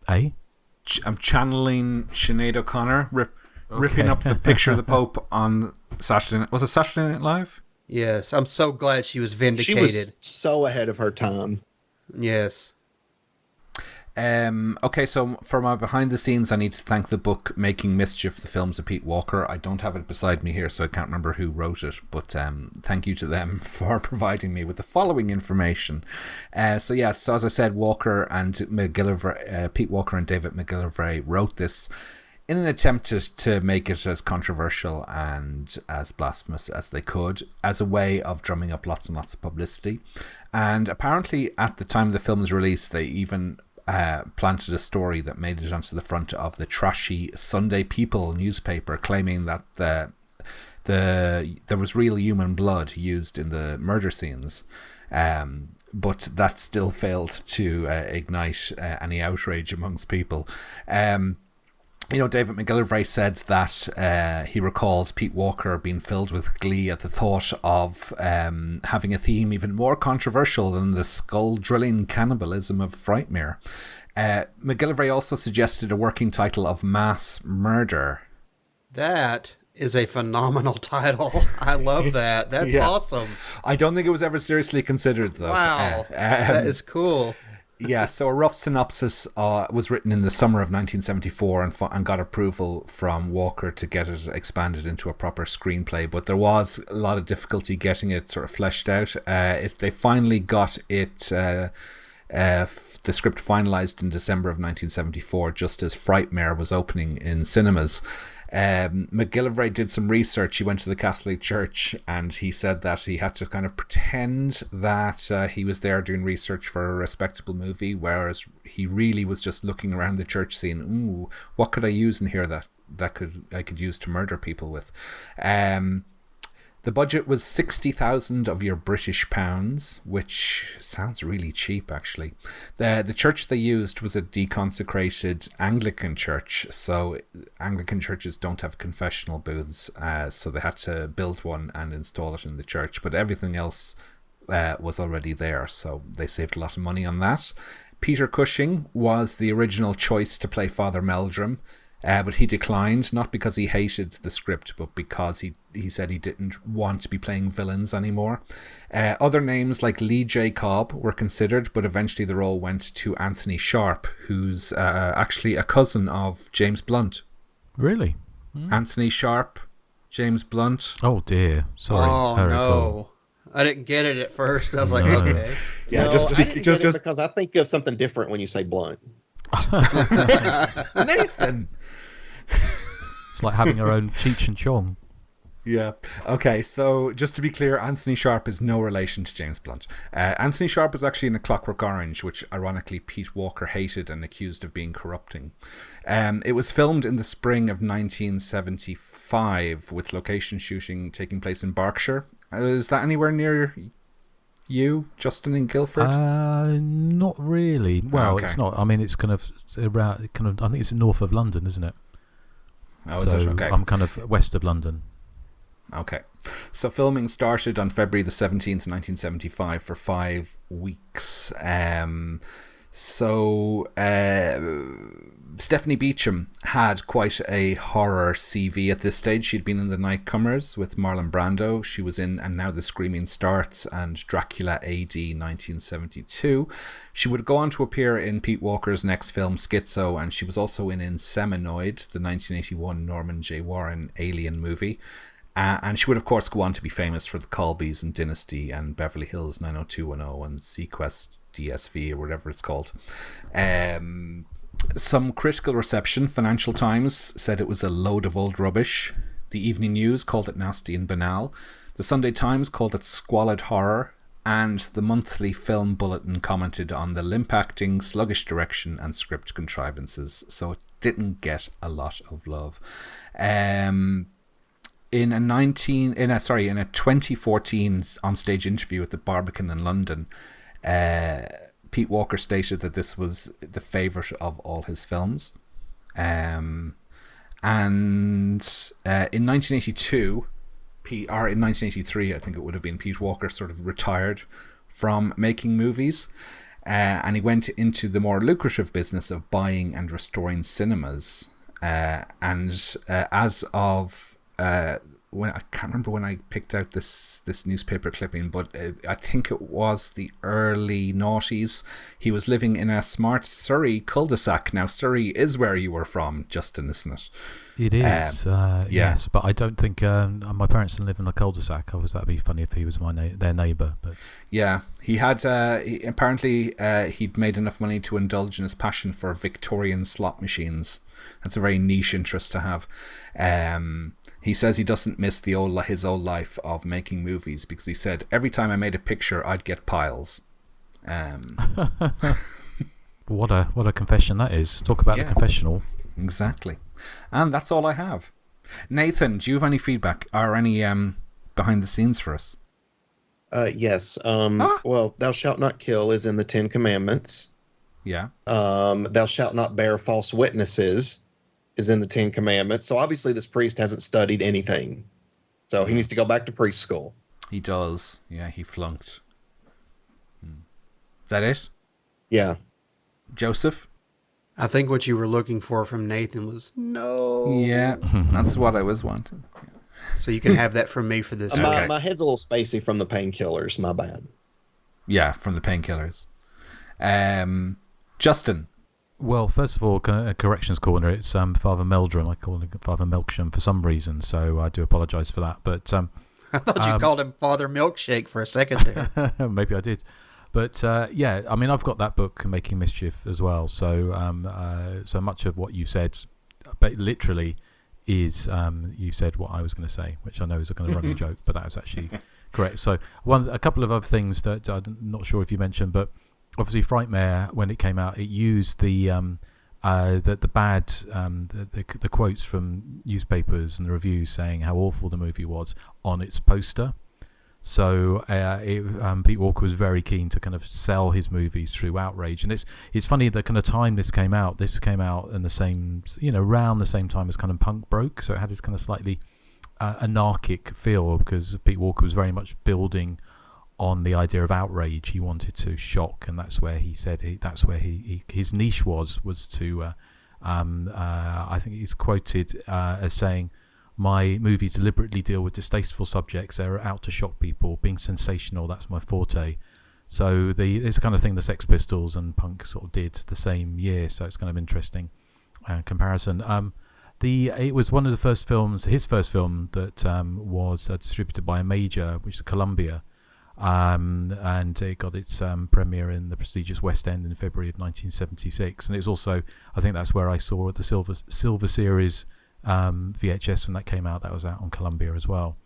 Eh? I'm channeling Sinead O'Connor, ripping up the picture of the Pope on Saturday Night. Was it Saturday Night Live? Yes, I'm so glad she was vindicated. She was so ahead of her time. Yes. Okay, so for my behind the scenes, I need to thank the book Making Mischief, the films of Pete Walker. I don't have it beside me here, so I can't remember who wrote it, but thank you to them for providing me with the following information. So as I said, Walker and McGillivray, Pete Walker and David McGillivray wrote this in an attempt to make it as controversial and as blasphemous as they could, as a way of drumming up lots and lots of publicity. And apparently at the time the film's release, they even planted a story that made it onto the front of the trashy Sunday People newspaper, claiming that there was real human blood used in the murder scenes. But that still failed to ignite any outrage amongst people. David McGillivray said that he recalls Pete Walker being filled with glee at the thought of having a theme even more controversial than the skull-drilling cannibalism of Frightmare. McGillivray also suggested a working title of Mass Murder. That is a phenomenal title. I love that. That's awesome. I don't think it was ever seriously considered, though. Wow. That is cool. Yeah, so a rough synopsis was written in the summer of 1974 and got approval from Walker to get it expanded into a proper screenplay, but there was a lot of difficulty getting it sort of fleshed out. They finally got it, the script finalised in December of 1974, just as Frightmare was opening in cinemas. McGillivray did some research. He went to the Catholic Church and he said that he had to kind of pretend that he was there doing research for a respectable movie, whereas he really was just looking around the church saying, ooh, what could I use in here that I could use to murder people with? The budget was 60,000 of your British pounds, which sounds really cheap, actually. The church they used was a deconsecrated Anglican church, so Anglican churches don't have confessional booths, so they had to build one and install it in the church, but everything else was already there, so they saved a lot of money on that. Peter Cushing was the original choice to play Father Meldrum, but he declined, not because he hated the script, but because he said he didn't want to be playing villains anymore. Other names like Lee J. Cobb were considered, but eventually the role went to Anthony Sharp, who's actually a cousin of James Blunt. Really? Anthony Sharp, James Blunt. Oh dear, sorry. Oh Harry, no, I didn't get it at first. I was like, okay. Yeah, no, just because I think of something different when you say Blunt. Nathan. It's like having our own Cheech and Chong. Yeah. Okay, so just to be clear, Anthony Sharp is no relation to James Blunt. Anthony Sharp was actually in A Clockwork Orange, which ironically Pete Walker hated and accused of being corrupting. It was filmed in the spring of 1975, with location shooting taking place in Berkshire. Is that anywhere near you, Justin, in Guildford? Not really. Well, okay. It's not. I mean, it's kind of around. I think it's north of London, isn't it? Oh, is it? Okay. I'm kind of west of London. Okay. So filming started on February the 17th, 1975 for 5 weeks. Stephanie Beecham had quite a horror CV at this stage. She'd been in The Nightcomers with Marlon Brando. She was in And Now the Screaming Starts and Dracula AD 1972. She would go on to appear in Pete Walker's next film, Schizo, and she was also in Inseminoid, the 1981 Norman J. Warren alien movie. And she would, of course, go on to be famous for The Colbys and Dynasty and Beverly Hills 90210 and Sequest DSV or whatever it's called. Some critical reception. Financial Times said it was a load of old rubbish. The Evening News called it nasty and banal. The Sunday Times called it squalid horror. And the Monthly Film Bulletin commented on the limp-acting, sluggish direction and script contrivances. So it didn't get a lot of love. In a 2014 onstage interview at the Barbican in London, Pete Walker stated that this was the favourite of all his films. In 1982, or in 1983, I think it would have been, Pete Walker sort of retired from making movies, and he went into the more lucrative business of buying and restoring cinemas. As of when I can't remember when I picked out this newspaper clipping, but I think it was the early noughties. He was living in a smart Surrey cul-de-sac. Now Surrey is where you were from, Justin, isn't it? It is. Yes, but I don't think my parents didn't live in a cul-de-sac. That'd be funny if he was their neighbour. But yeah, he had apparently he'd made enough money to indulge in his passion for Victorian slot machines. That's a very niche interest to have. He says he doesn't miss his old life of making movies because he said every time I made a picture, I'd get piles. What a confession that is. Talk about the confessional. Exactly. And that's all I have. Nathan, do you have any feedback or any behind the scenes for us? Yes. Well, thou shalt not kill is in the 10 Commandments. Yeah. Thou shalt not bear false witnesses is in the 10 Commandments. So obviously this priest hasn't studied anything. So he needs to go back to priest school. He does. Yeah, he flunked. Is that it? Yeah. Joseph? I think what you were looking for from Nathan was no. Yeah, that's what I was wanting. So you can have that from me for this. My head's a little spacey from the painkillers. My bad. Yeah, from the painkillers. Justin? Well, first of all, corrections corner. It's Father Meldrum. I call him Father Milksham for some reason, so I do apologise for that. But I thought you called him Father Milkshake for a second there. Maybe I did. But yeah, I mean, I've got that book, Making Mischief, as well. So so much of what you said, but literally, is you said what I was going to say, which I know is a kind of running joke, but that was actually correct. So a couple of other things that I'm not sure if you mentioned, but obviously, Frightmare, when it came out, it used the bad the quotes from newspapers and the reviews saying how awful the movie was on its poster. So Pete Walker was very keen to kind of sell his movies through outrage, and it's funny the kind of time this came out. This came out in the same, around the same time as kind of punk broke, so it had this kind of slightly anarchic feel because Pete Walker was very much building on the idea of outrage. He wanted to shock, and that's where he said his niche was to. I think he's quoted as saying, "My movies deliberately deal with distasteful subjects. They're out to shock people. Being sensational, that's my forte." So it's the kind of thing the Sex Pistols and punk sort of did the same year. So it's kind of interesting comparison. It was one of the first films, his first film that was distributed by a major, which is Columbia. And it got its premiere in the prestigious West End in February of 1976, and it's also, I think that's where I saw the Silver Series VHS when that came out. That was out on Columbia as well.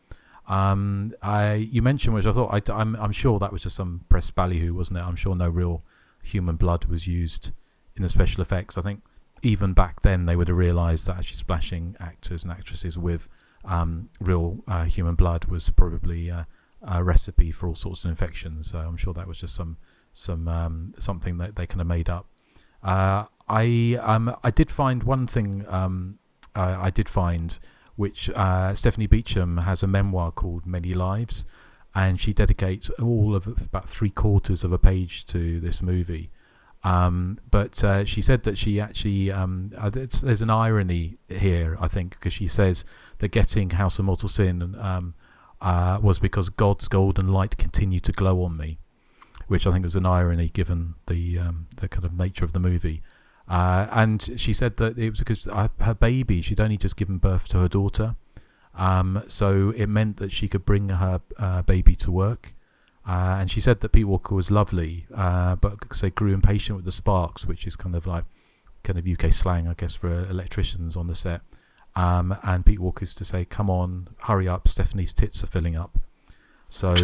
You mentioned, which I thought I'm sure that was just some press ballyhoo, wasn't it? I'm sure no real human blood was used in the special effects. I think even back then they would have realised that actually splashing actors and actresses with real human blood was probably a recipe for all sorts of infections. So I'm sure that was just something that they kind of made up. I did find one thing. I did find which Stephanie Beacham has a memoir called Many Lives, and she dedicates all of about 3/4 of a page to this movie. But she said that she actually there's an irony here, I think, because she says that getting House of Mortal Sin was because God's golden light continued to glow on me, which I think was an irony given the kind of nature of the movie. And she said that it was because her baby, she'd only just given birth to her daughter, so it meant that she could bring her baby to work. And she said that Pete Walker was lovely, but they grew impatient with the sparks, which is kind of UK slang, I guess, for electricians on the set. And Pete Walker used to say, "Come on, hurry up, Stephanie's tits are filling up." So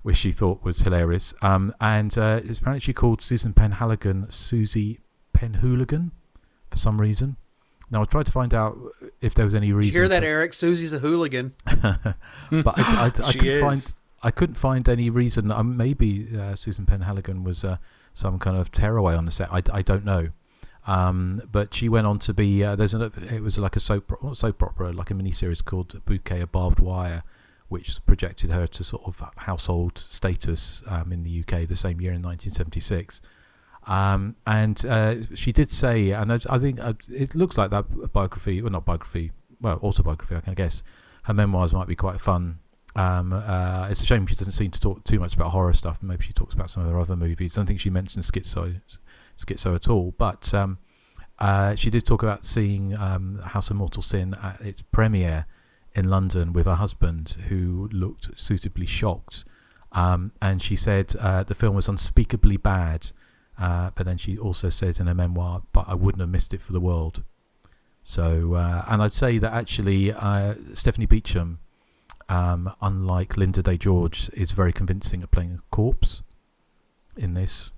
which she thought was hilarious. And it's apparently she called Susan Penhaligon Susie Penhooligan for some reason. Now I tried to find out if there was any reason. Did you hear that, Eric? Susie's a hooligan. But I couldn't find any reason. Maybe Susan Penhaligon was some kind of tearaway on the set. I don't know. But she went on to be it was like a soap opera, like a miniseries called Bouquet of Barbed Wire, which projected her to sort of household status in the UK the same year in 1976. And she did say, and I think it looks like that autobiography, I can guess. Her memoirs might be quite fun. It's a shame she doesn't seem to talk too much about horror stuff. Maybe she talks about some of her other movies. I don't think she mentioned Schizo at all, but she did talk about seeing House of Mortal Sin at its premiere in London with her husband, who looked suitably shocked, and she said the film was unspeakably bad, But then she also says in her memoir, "But I wouldn't have missed it for the world." So, and I'd say that actually Stephanie Beacham, unlike Linda Day George, is very convincing at playing a corpse in this.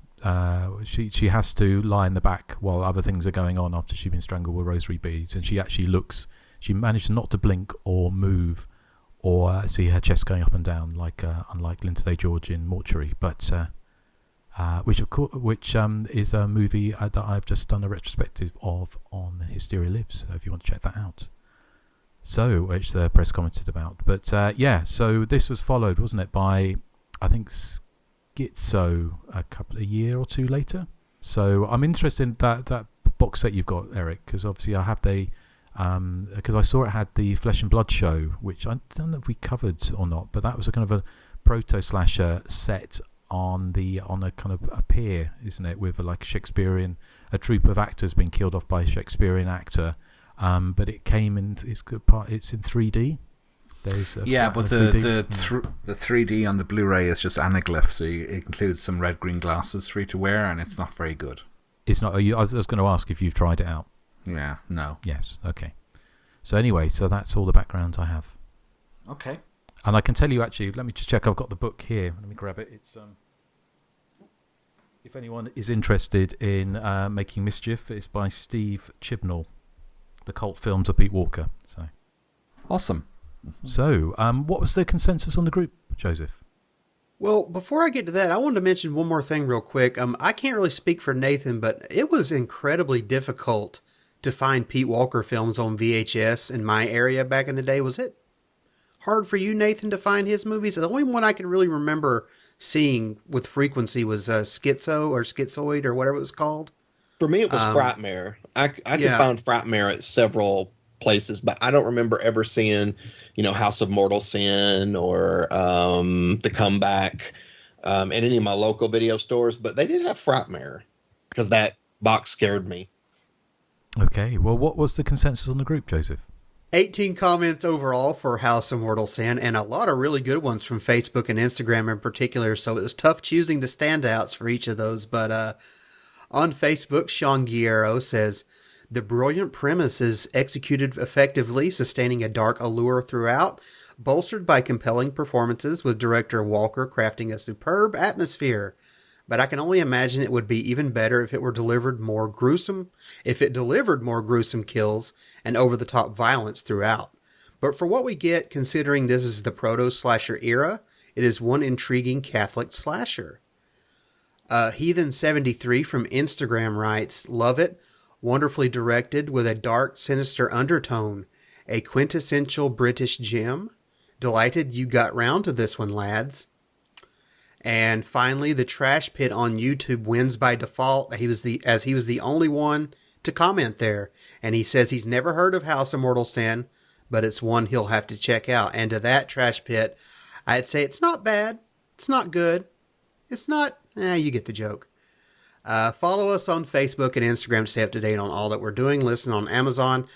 She has to lie in the back while other things are going on after she's been strangled with rosary beads, and she actually looks. She managed not to blink or move or see her chest going up and down like unlike Linda Day George in Mortuary, but which is a movie that I've just done a retrospective of on Hysteria Lives. So if you want to check that out. So which the press commented about, but so this was followed, wasn't it, by I think Schizo a year or two later. So I'm interested in that box set you've got, Eric, because obviously I have because I saw it had the Flesh and Blood show, which I don't know if we covered or not, but that was a kind of a proto slasher set on a kind of a pier, isn't it, with a Shakespearean, a troupe of actors being killed off by a Shakespearean actor, but it came in it's in 3D. But the 3D on the Blu-ray is just anaglyph, so it includes some red green glasses for you to wear, and it's not very good. It's not. I was going to ask if you've tried it out. Yeah, no. Yes, okay. So anyway, that's all the background I have. Okay. And I can tell you actually, let me just check, I've got the book here. Let me grab it. It's if anyone is interested in making mischief, it's by Steve Chibnall. The cult films of Pete Walker. So awesome. So, what was the consensus on the group, Joseph? Well, before I get to that, I wanted to mention one more thing real quick. I can't really speak for Nathan, but it was incredibly difficult to find Pete Walker films on VHS in my area back in the day. Was it hard for you, Nathan, to find his movies? The only one I can really remember seeing with frequency was Schizo or Schizoid or whatever it was called. For me, it was Frightmare. I could find Frightmare at several places, but I don't remember ever seeing, House of Mortal Sin or The Comeback at any of my local video stores. But they did have Frightmare because that box scared me. Okay, well, what was the consensus on the group, Joseph? 18 comments overall for House of Mortal Sin, and a lot of really good ones from Facebook and Instagram in particular, so it was tough choosing the standouts for each of those. But on Facebook, Sean Guerrero says, "The brilliant premise is executed effectively, sustaining a dark allure throughout, bolstered by compelling performances with director Walker crafting a superb atmosphere. But I can only imagine it would be even better if it delivered more gruesome kills and over-the-top violence throughout. But for what we get, considering this is the proto-slasher era, it is one intriguing Catholic slasher." Heathen73 from Instagram writes, "Love it. Wonderfully directed with a dark, sinister undertone. A quintessential British gem. Delighted you got round to this one, lads." And finally, the Trash Pit on YouTube wins by default. He was the only one to comment there. And he says he's never heard of House of Mortal Sin, but it's one he'll have to check out. And to that Trash Pit, I'd say it's not bad. It's not good. It's not... you get the joke. Follow us on Facebook and Instagram to stay up to date on all that we're doing. Listen on Amazon,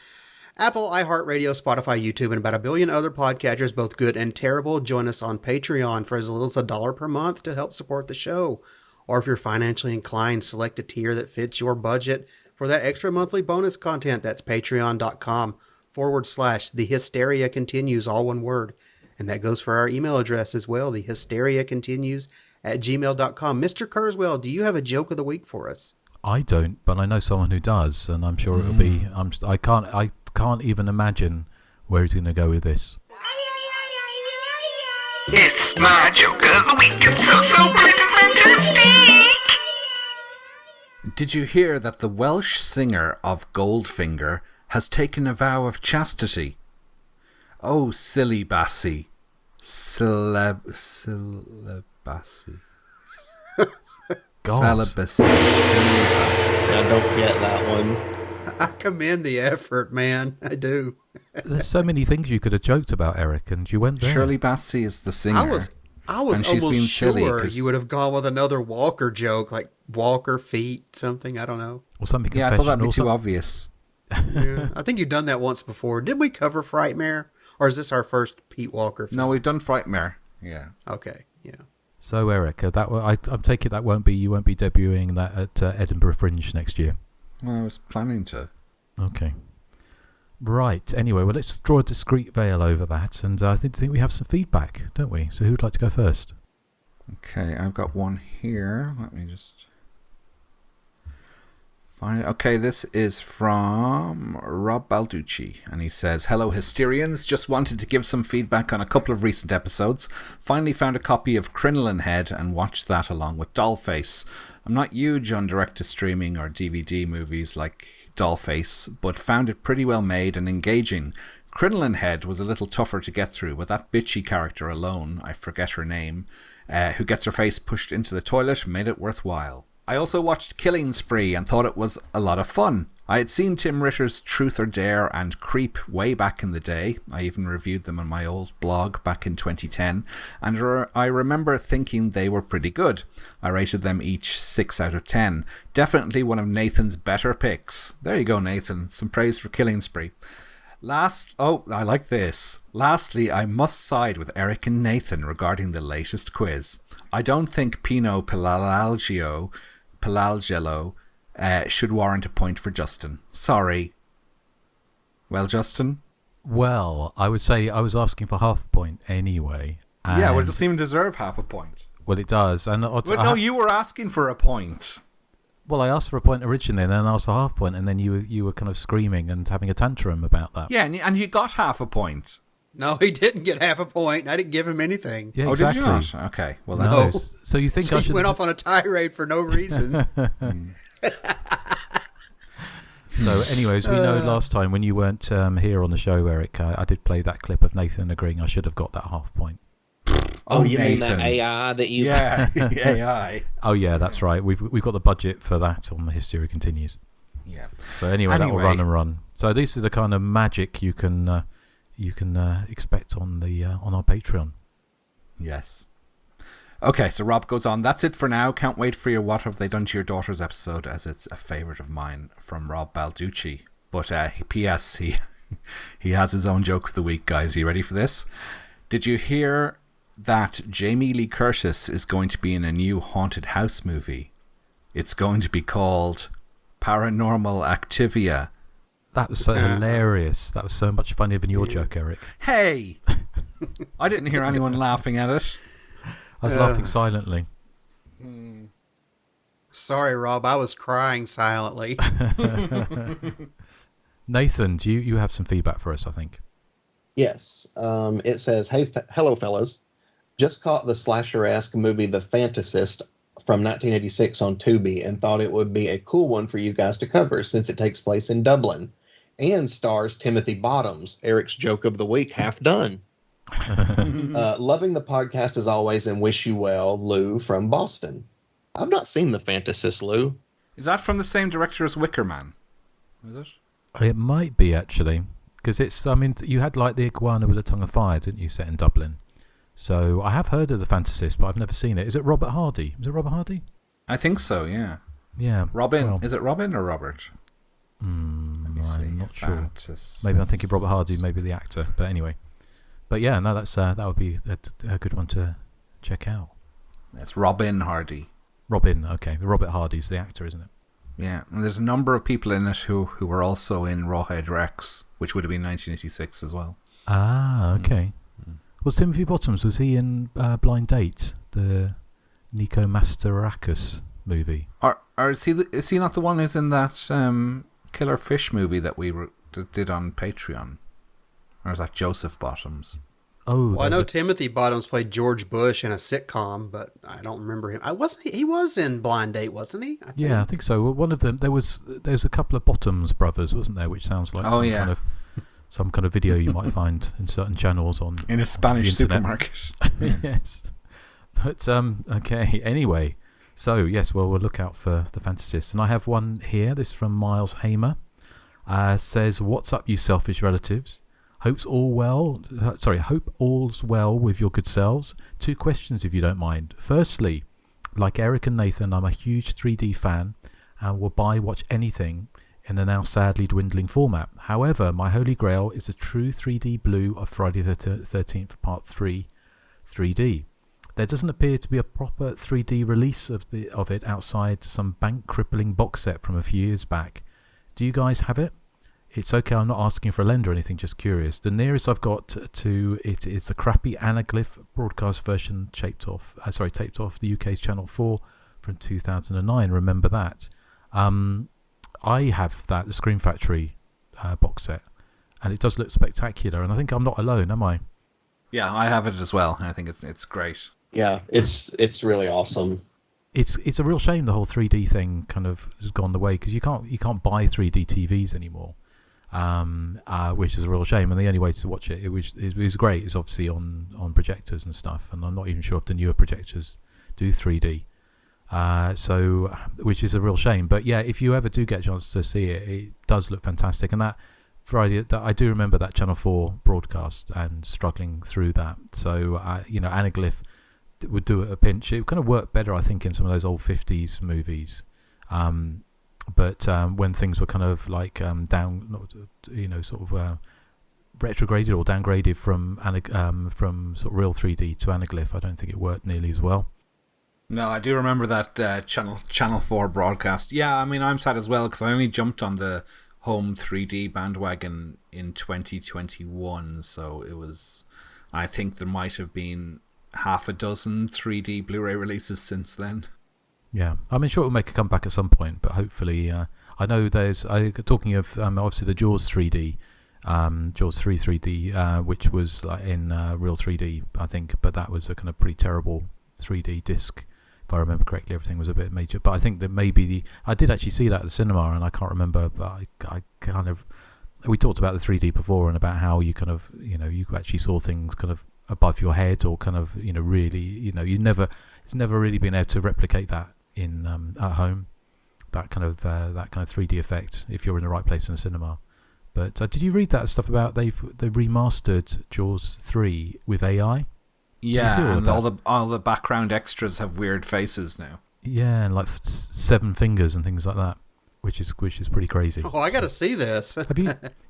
Apple, iHeartRadio, Spotify, YouTube, and about a billion other podcatchers, both good and terrible. Join us on Patreon for as little as $1 per month to help support the show. Or if you're financially inclined, select a tier that fits your budget for that extra monthly bonus content. That's patreon.com/The Hysteria Continues, all one word. And that goes for our email address as well, thehysteriacontinues@gmail.com. Mr. Kurzweil, do you have a joke of the week for us? I don't, but I know someone who does, and I'm sure it'll be... I can't even imagine where he's going to go with this. It's my joke of the week. It's so freaking fantastic. Did you hear that the Welsh singer of Goldfinger has taken a vow of chastity? Oh, silly Bassie. Celibacy. Celibacy. I don't get that one. I commend the effort, man. I do. There's so many things you could have joked about, Eric, and you went there. Shirley Bassey is the singer. I was almost sure you would have gone with another Walker joke, like Walker feet, something. I don't know. Or something. Yeah, I thought that'd be too obvious. Yeah, I think you've done that once before. Didn't we cover Frightmare? Or is this our first Pete Walker film? No, we've done Frightmare. Yeah. Okay, yeah. So Erik, I'm taking you won't be debuting that at Edinburgh Fringe next year. Well, I was planning to. Okay. Right. Anyway, well, let's draw a discreet veil over that, and I think we have some feedback, don't we? So who'd like to go first? Okay, I've got one here. Let me just find it. Okay, this is from Rob Balducci, and he says, "Hello, Hysterians. Just wanted to give some feedback on a couple of recent episodes. Finally found a copy of Crinoline Head and watched that along with Dollface. I'm not huge on direct-to-streaming or DVD movies like Dollface, but found it pretty well made and engaging. Crinoline Head was a little tougher to get through, but that bitchy character alone, I forget her name, who gets her face pushed into the toilet, made it worthwhile. I also watched Killing Spree and thought it was a lot of fun. I had seen Tim Ritter's Truth or Dare and Creep way back in the day. I even reviewed them on my old blog back in 2010, and I remember thinking they were pretty good. I rated them each 6 out of 10. Definitely one of Nathan's better picks. There you go, Nathan. Some praise for Killing Spree. I like this. Lastly, I must side with Erik and Nathan regarding the latest quiz. I don't think Pino Pilalgelo should warrant a point for Justin. Sorry. Well, Justin? Well, I would say I was asking for half a point anyway. Yeah, well, it doesn't even deserve half a point. Well, it does. No, you were asking for a point. Well, I asked for a point originally, and then I asked for half a point, and then you were kind of screaming and having a tantrum about that. Yeah, and you got half a point. No, he didn't get half a point. I didn't give him anything. Yeah, exactly. Oh, did you not? Okay. Well, that no. is... So you think I should... He went off on a tirade for no reason. So, anyways, we know last time when you weren't here on the show, Erik, I did play that clip of Nathan agreeing I should have got that half point. Oh, you Nathan. mean that AI that you... Yeah, AI. Oh, yeah, that's right. We've got the budget for that on the Hysteria Continues. Yeah. So anyway, that will run and run. So this is the kind of magic you can expect on our Patreon. Yes. Okay, so Rob goes on. That's it for now. Can't wait for your What Have They Done to Your Daughters episode, as it's a favourite of mine, from Rob Balducci. But P.S. He has his own joke of the week, guys. Are you ready for this? Did you hear that Jamie Lee Curtis is going to be in a new haunted house movie? It's going to be called Paranormal Activia. That was so hilarious. That was so much funnier than your joke, Erik. Hey! I didn't hear anyone laughing at it. I was laughing silently. Sorry, Rob. I was crying silently. Nathan, do you have some feedback for us, I think? Yes. It says, hello, fellas. Just caught the slasher-esque movie The Fantasist from 1986 on Tubi and thought it would be a cool one for you guys to cover since it takes place in Dublin and stars Timothy Bottoms. Erik's joke of the week, half done. Loving the podcast as always and wish you well, Lou from Boston. I've not seen The Fantasist, Lou. Is that from the same director as Wicker Man? Is it? It might be, actually. Because you had like the iguana with a tongue of fire, didn't you, set in Dublin? So I have heard of The Fantasist, but I've never seen it. Is it Robert Hardy? Was it Robert Hardy? I think so, yeah. Yeah. Robin. Well, is it Robin or Robert? I'm not sure. Maybe I'm thinking Robert Hardy, maybe the actor. But anyway. But yeah, no, that would be a good one to check out. It's Robin Hardy. Robin, okay. Robert Hardy's the actor, isn't it? Yeah, and there's a number of people in it who were also in Rawhead Rex, which would have been 1986 as well. Ah, okay. Was Timothy Bottoms, was he in Blind Date, the Nico Mastorakis movie? Or is he not the one who's in that Killer Fish movie that we did on Patreon? Or is that Joseph Bottoms? Oh, well, I know Timothy Bottoms played George Bush in a sitcom, but I don't remember him. He was in Blind Date, wasn't he? I think so. Well, one of them, there's a couple of Bottoms brothers, wasn't there? Which sounds like some kind of video you might find in certain channels on in a Spanish supermarket. Yes, but okay. Anyway, so yes, well, we'll look out for The Fantasist, and I have one here. This is from Miles Hamer. Says, "What's up, you selfish relatives? Hope all's well with your good selves. 2 questions, if you don't mind. Firstly, like Erik and Nathan, I'm a huge 3D fan and will watch anything in the now sadly dwindling format. However, my holy grail is the true 3D blue of Friday the 13th Part 3 3D. There doesn't appear to be a proper 3D release of it outside some bank-crippling box set from a few years back. Do you guys have it? It's okay, I'm not asking for a lend or anything, just curious. The nearest I've got to it is the crappy Anaglyph broadcast version taped off the UK's Channel 4 from 2009. Remember that? I have that, the Scream Factory box set, and it does look spectacular, and I think I'm not alone, am I? Yeah, I have it as well. I think it's great. Yeah, it's really awesome. It's a real shame the whole 3D thing kind of has gone the way, because you can't buy 3D TVs anymore, which is a real shame. And the only way to watch it was great is obviously on projectors and stuff. And I'm not even sure if the newer projectors do 3D, so which is a real shame. But yeah, if you ever do get a chance to see it, it does look fantastic. And that Friday, that I do remember that Channel 4 broadcast and struggling through that. So Anaglyph would do it at a pinch. It kind of worked better, I think, in some of those old 50s movies. But when things were kind of like retrograded or downgraded from sort of real 3D to Anaglyph, I don't think it worked nearly as well. No, I do remember that Channel 4 broadcast. Yeah, I mean, I'm sad as well because I only jumped on the home 3D bandwagon in 2021, so it was, I think there might have been half a dozen 3D Blu-ray releases since then. Yeah, I mean, sure, it'll make a comeback at some point, but hopefully, I know talking of obviously the Jaws 3D, Jaws 3 3D, which was like in real 3D, I think, but that was a kind of pretty terrible 3D disc. If I remember correctly, everything was a bit major. But I think that maybe I did actually see that at the cinema, and I can't remember, but I kind of, we talked about the 3D before and about how you kind of, you actually saw things kind of above your head, or kind of, really, it's never really been able to replicate that in at home, that kind of 3D effect if you're in the right place in the cinema. But did you read that stuff about they've remastered Jaws 3 with AI? Yeah, and all the background extras have weird faces now. Yeah, and like 7 fingers and things like that, which is pretty crazy. Oh, I got to see this. If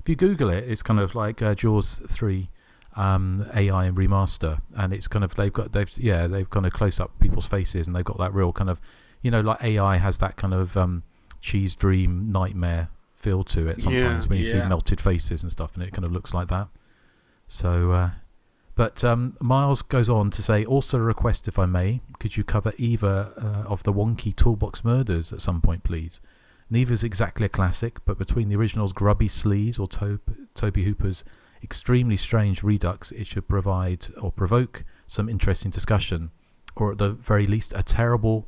you Google it, it's kind of like Jaws 3 AI remaster, and it's kind of they've kind of close up people's faces, and they've got that real kind of, like AI has that kind of cheese dream nightmare feel to it sometimes when you see melted faces and stuff, and it kind of looks like that. So but Miles goes on to say, also a request, if I may, could you cover either of the wonky Toolbox Murders at some point, please? Neither's exactly a classic, but between the original's grubby sleaze or Toby Hooper's extremely strange redux, it should provide or provoke some interesting discussion, or at the very least a terrible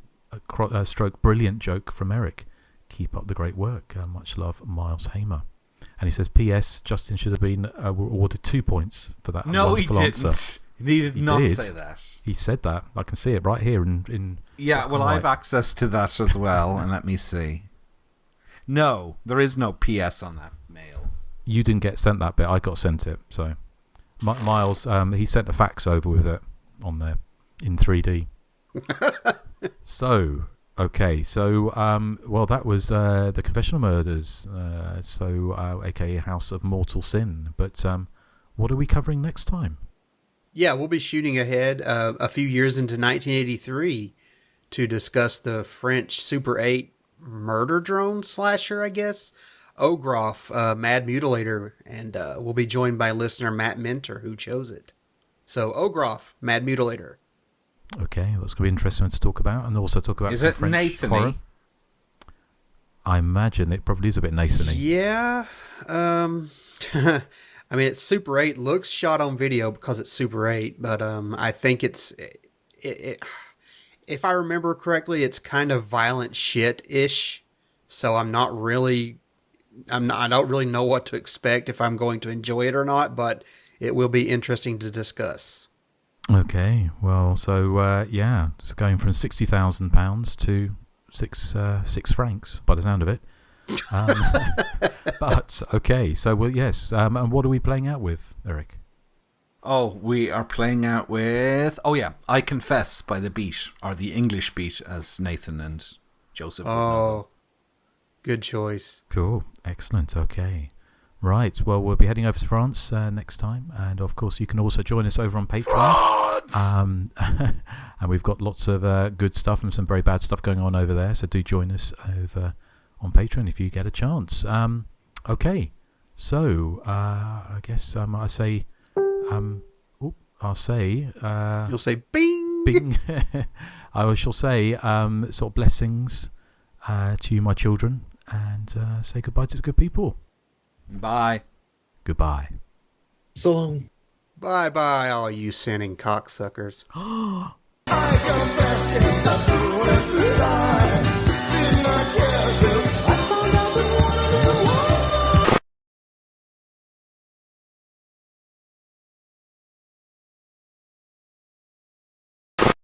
stroke brilliant joke from Erik. Keep up the great work. Much love, Miles Hamer. And he says, P.S. Justin should have been awarded 2 points for that. No, he didn't. Answer. He did not say that. He said that. I can see it right here in yeah, well, I have access to that as well, and let me see. No, there is no P.S. on that mail. You didn't get sent that bit. I got sent it. So Miles, he sent a fax over with it on there in 3D. So, okay. So, well, that was the Confessional Murders. AKA House of Mortal Sin. But what are we covering next time? Yeah, we'll be shooting ahead a few years into 1983 to discuss the French Super 8 murder drone slasher, I guess. Ogroff, Mad Mutilator, and we'll be joined by listener Matt Minter, who chose it. So, Ogroff, Mad Mutilator. Okay, that's going to be interesting to talk about, and also talk about is some it French Nathan-y? horror. I imagine it probably is a bit Nathan-y. Yeah, I mean, it's Super 8, looks shot on video because it's Super 8, but I think it's if I remember correctly, it's kind of violent shit-ish, so I don't really know what to expect, if I'm going to enjoy it or not, but it will be interesting to discuss. Okay, well, so it's going from £60,000 to six francs by the sound of it. But okay, so well, yes. And what are we playing out with, Erik? Oh, we are playing out with I Confess by The Beat, or The English Beat, as Nathan and Joseph would know them. Good choice. Cool, excellent. Okay, Right. Well, we'll be heading over to France next time, and of course, you can also join us over on Patreon. And we've got lots of good stuff and some very bad stuff going on over there. So do join us over on Patreon if you get a chance. Okay. So I guess I say, I'll say. You'll say bing. Bing. I shall say sort of blessings to you, my children, and say goodbye to the good people. Bye. Goodbye. So long. Bye-bye, all you sinning cocksuckers. I confess it's a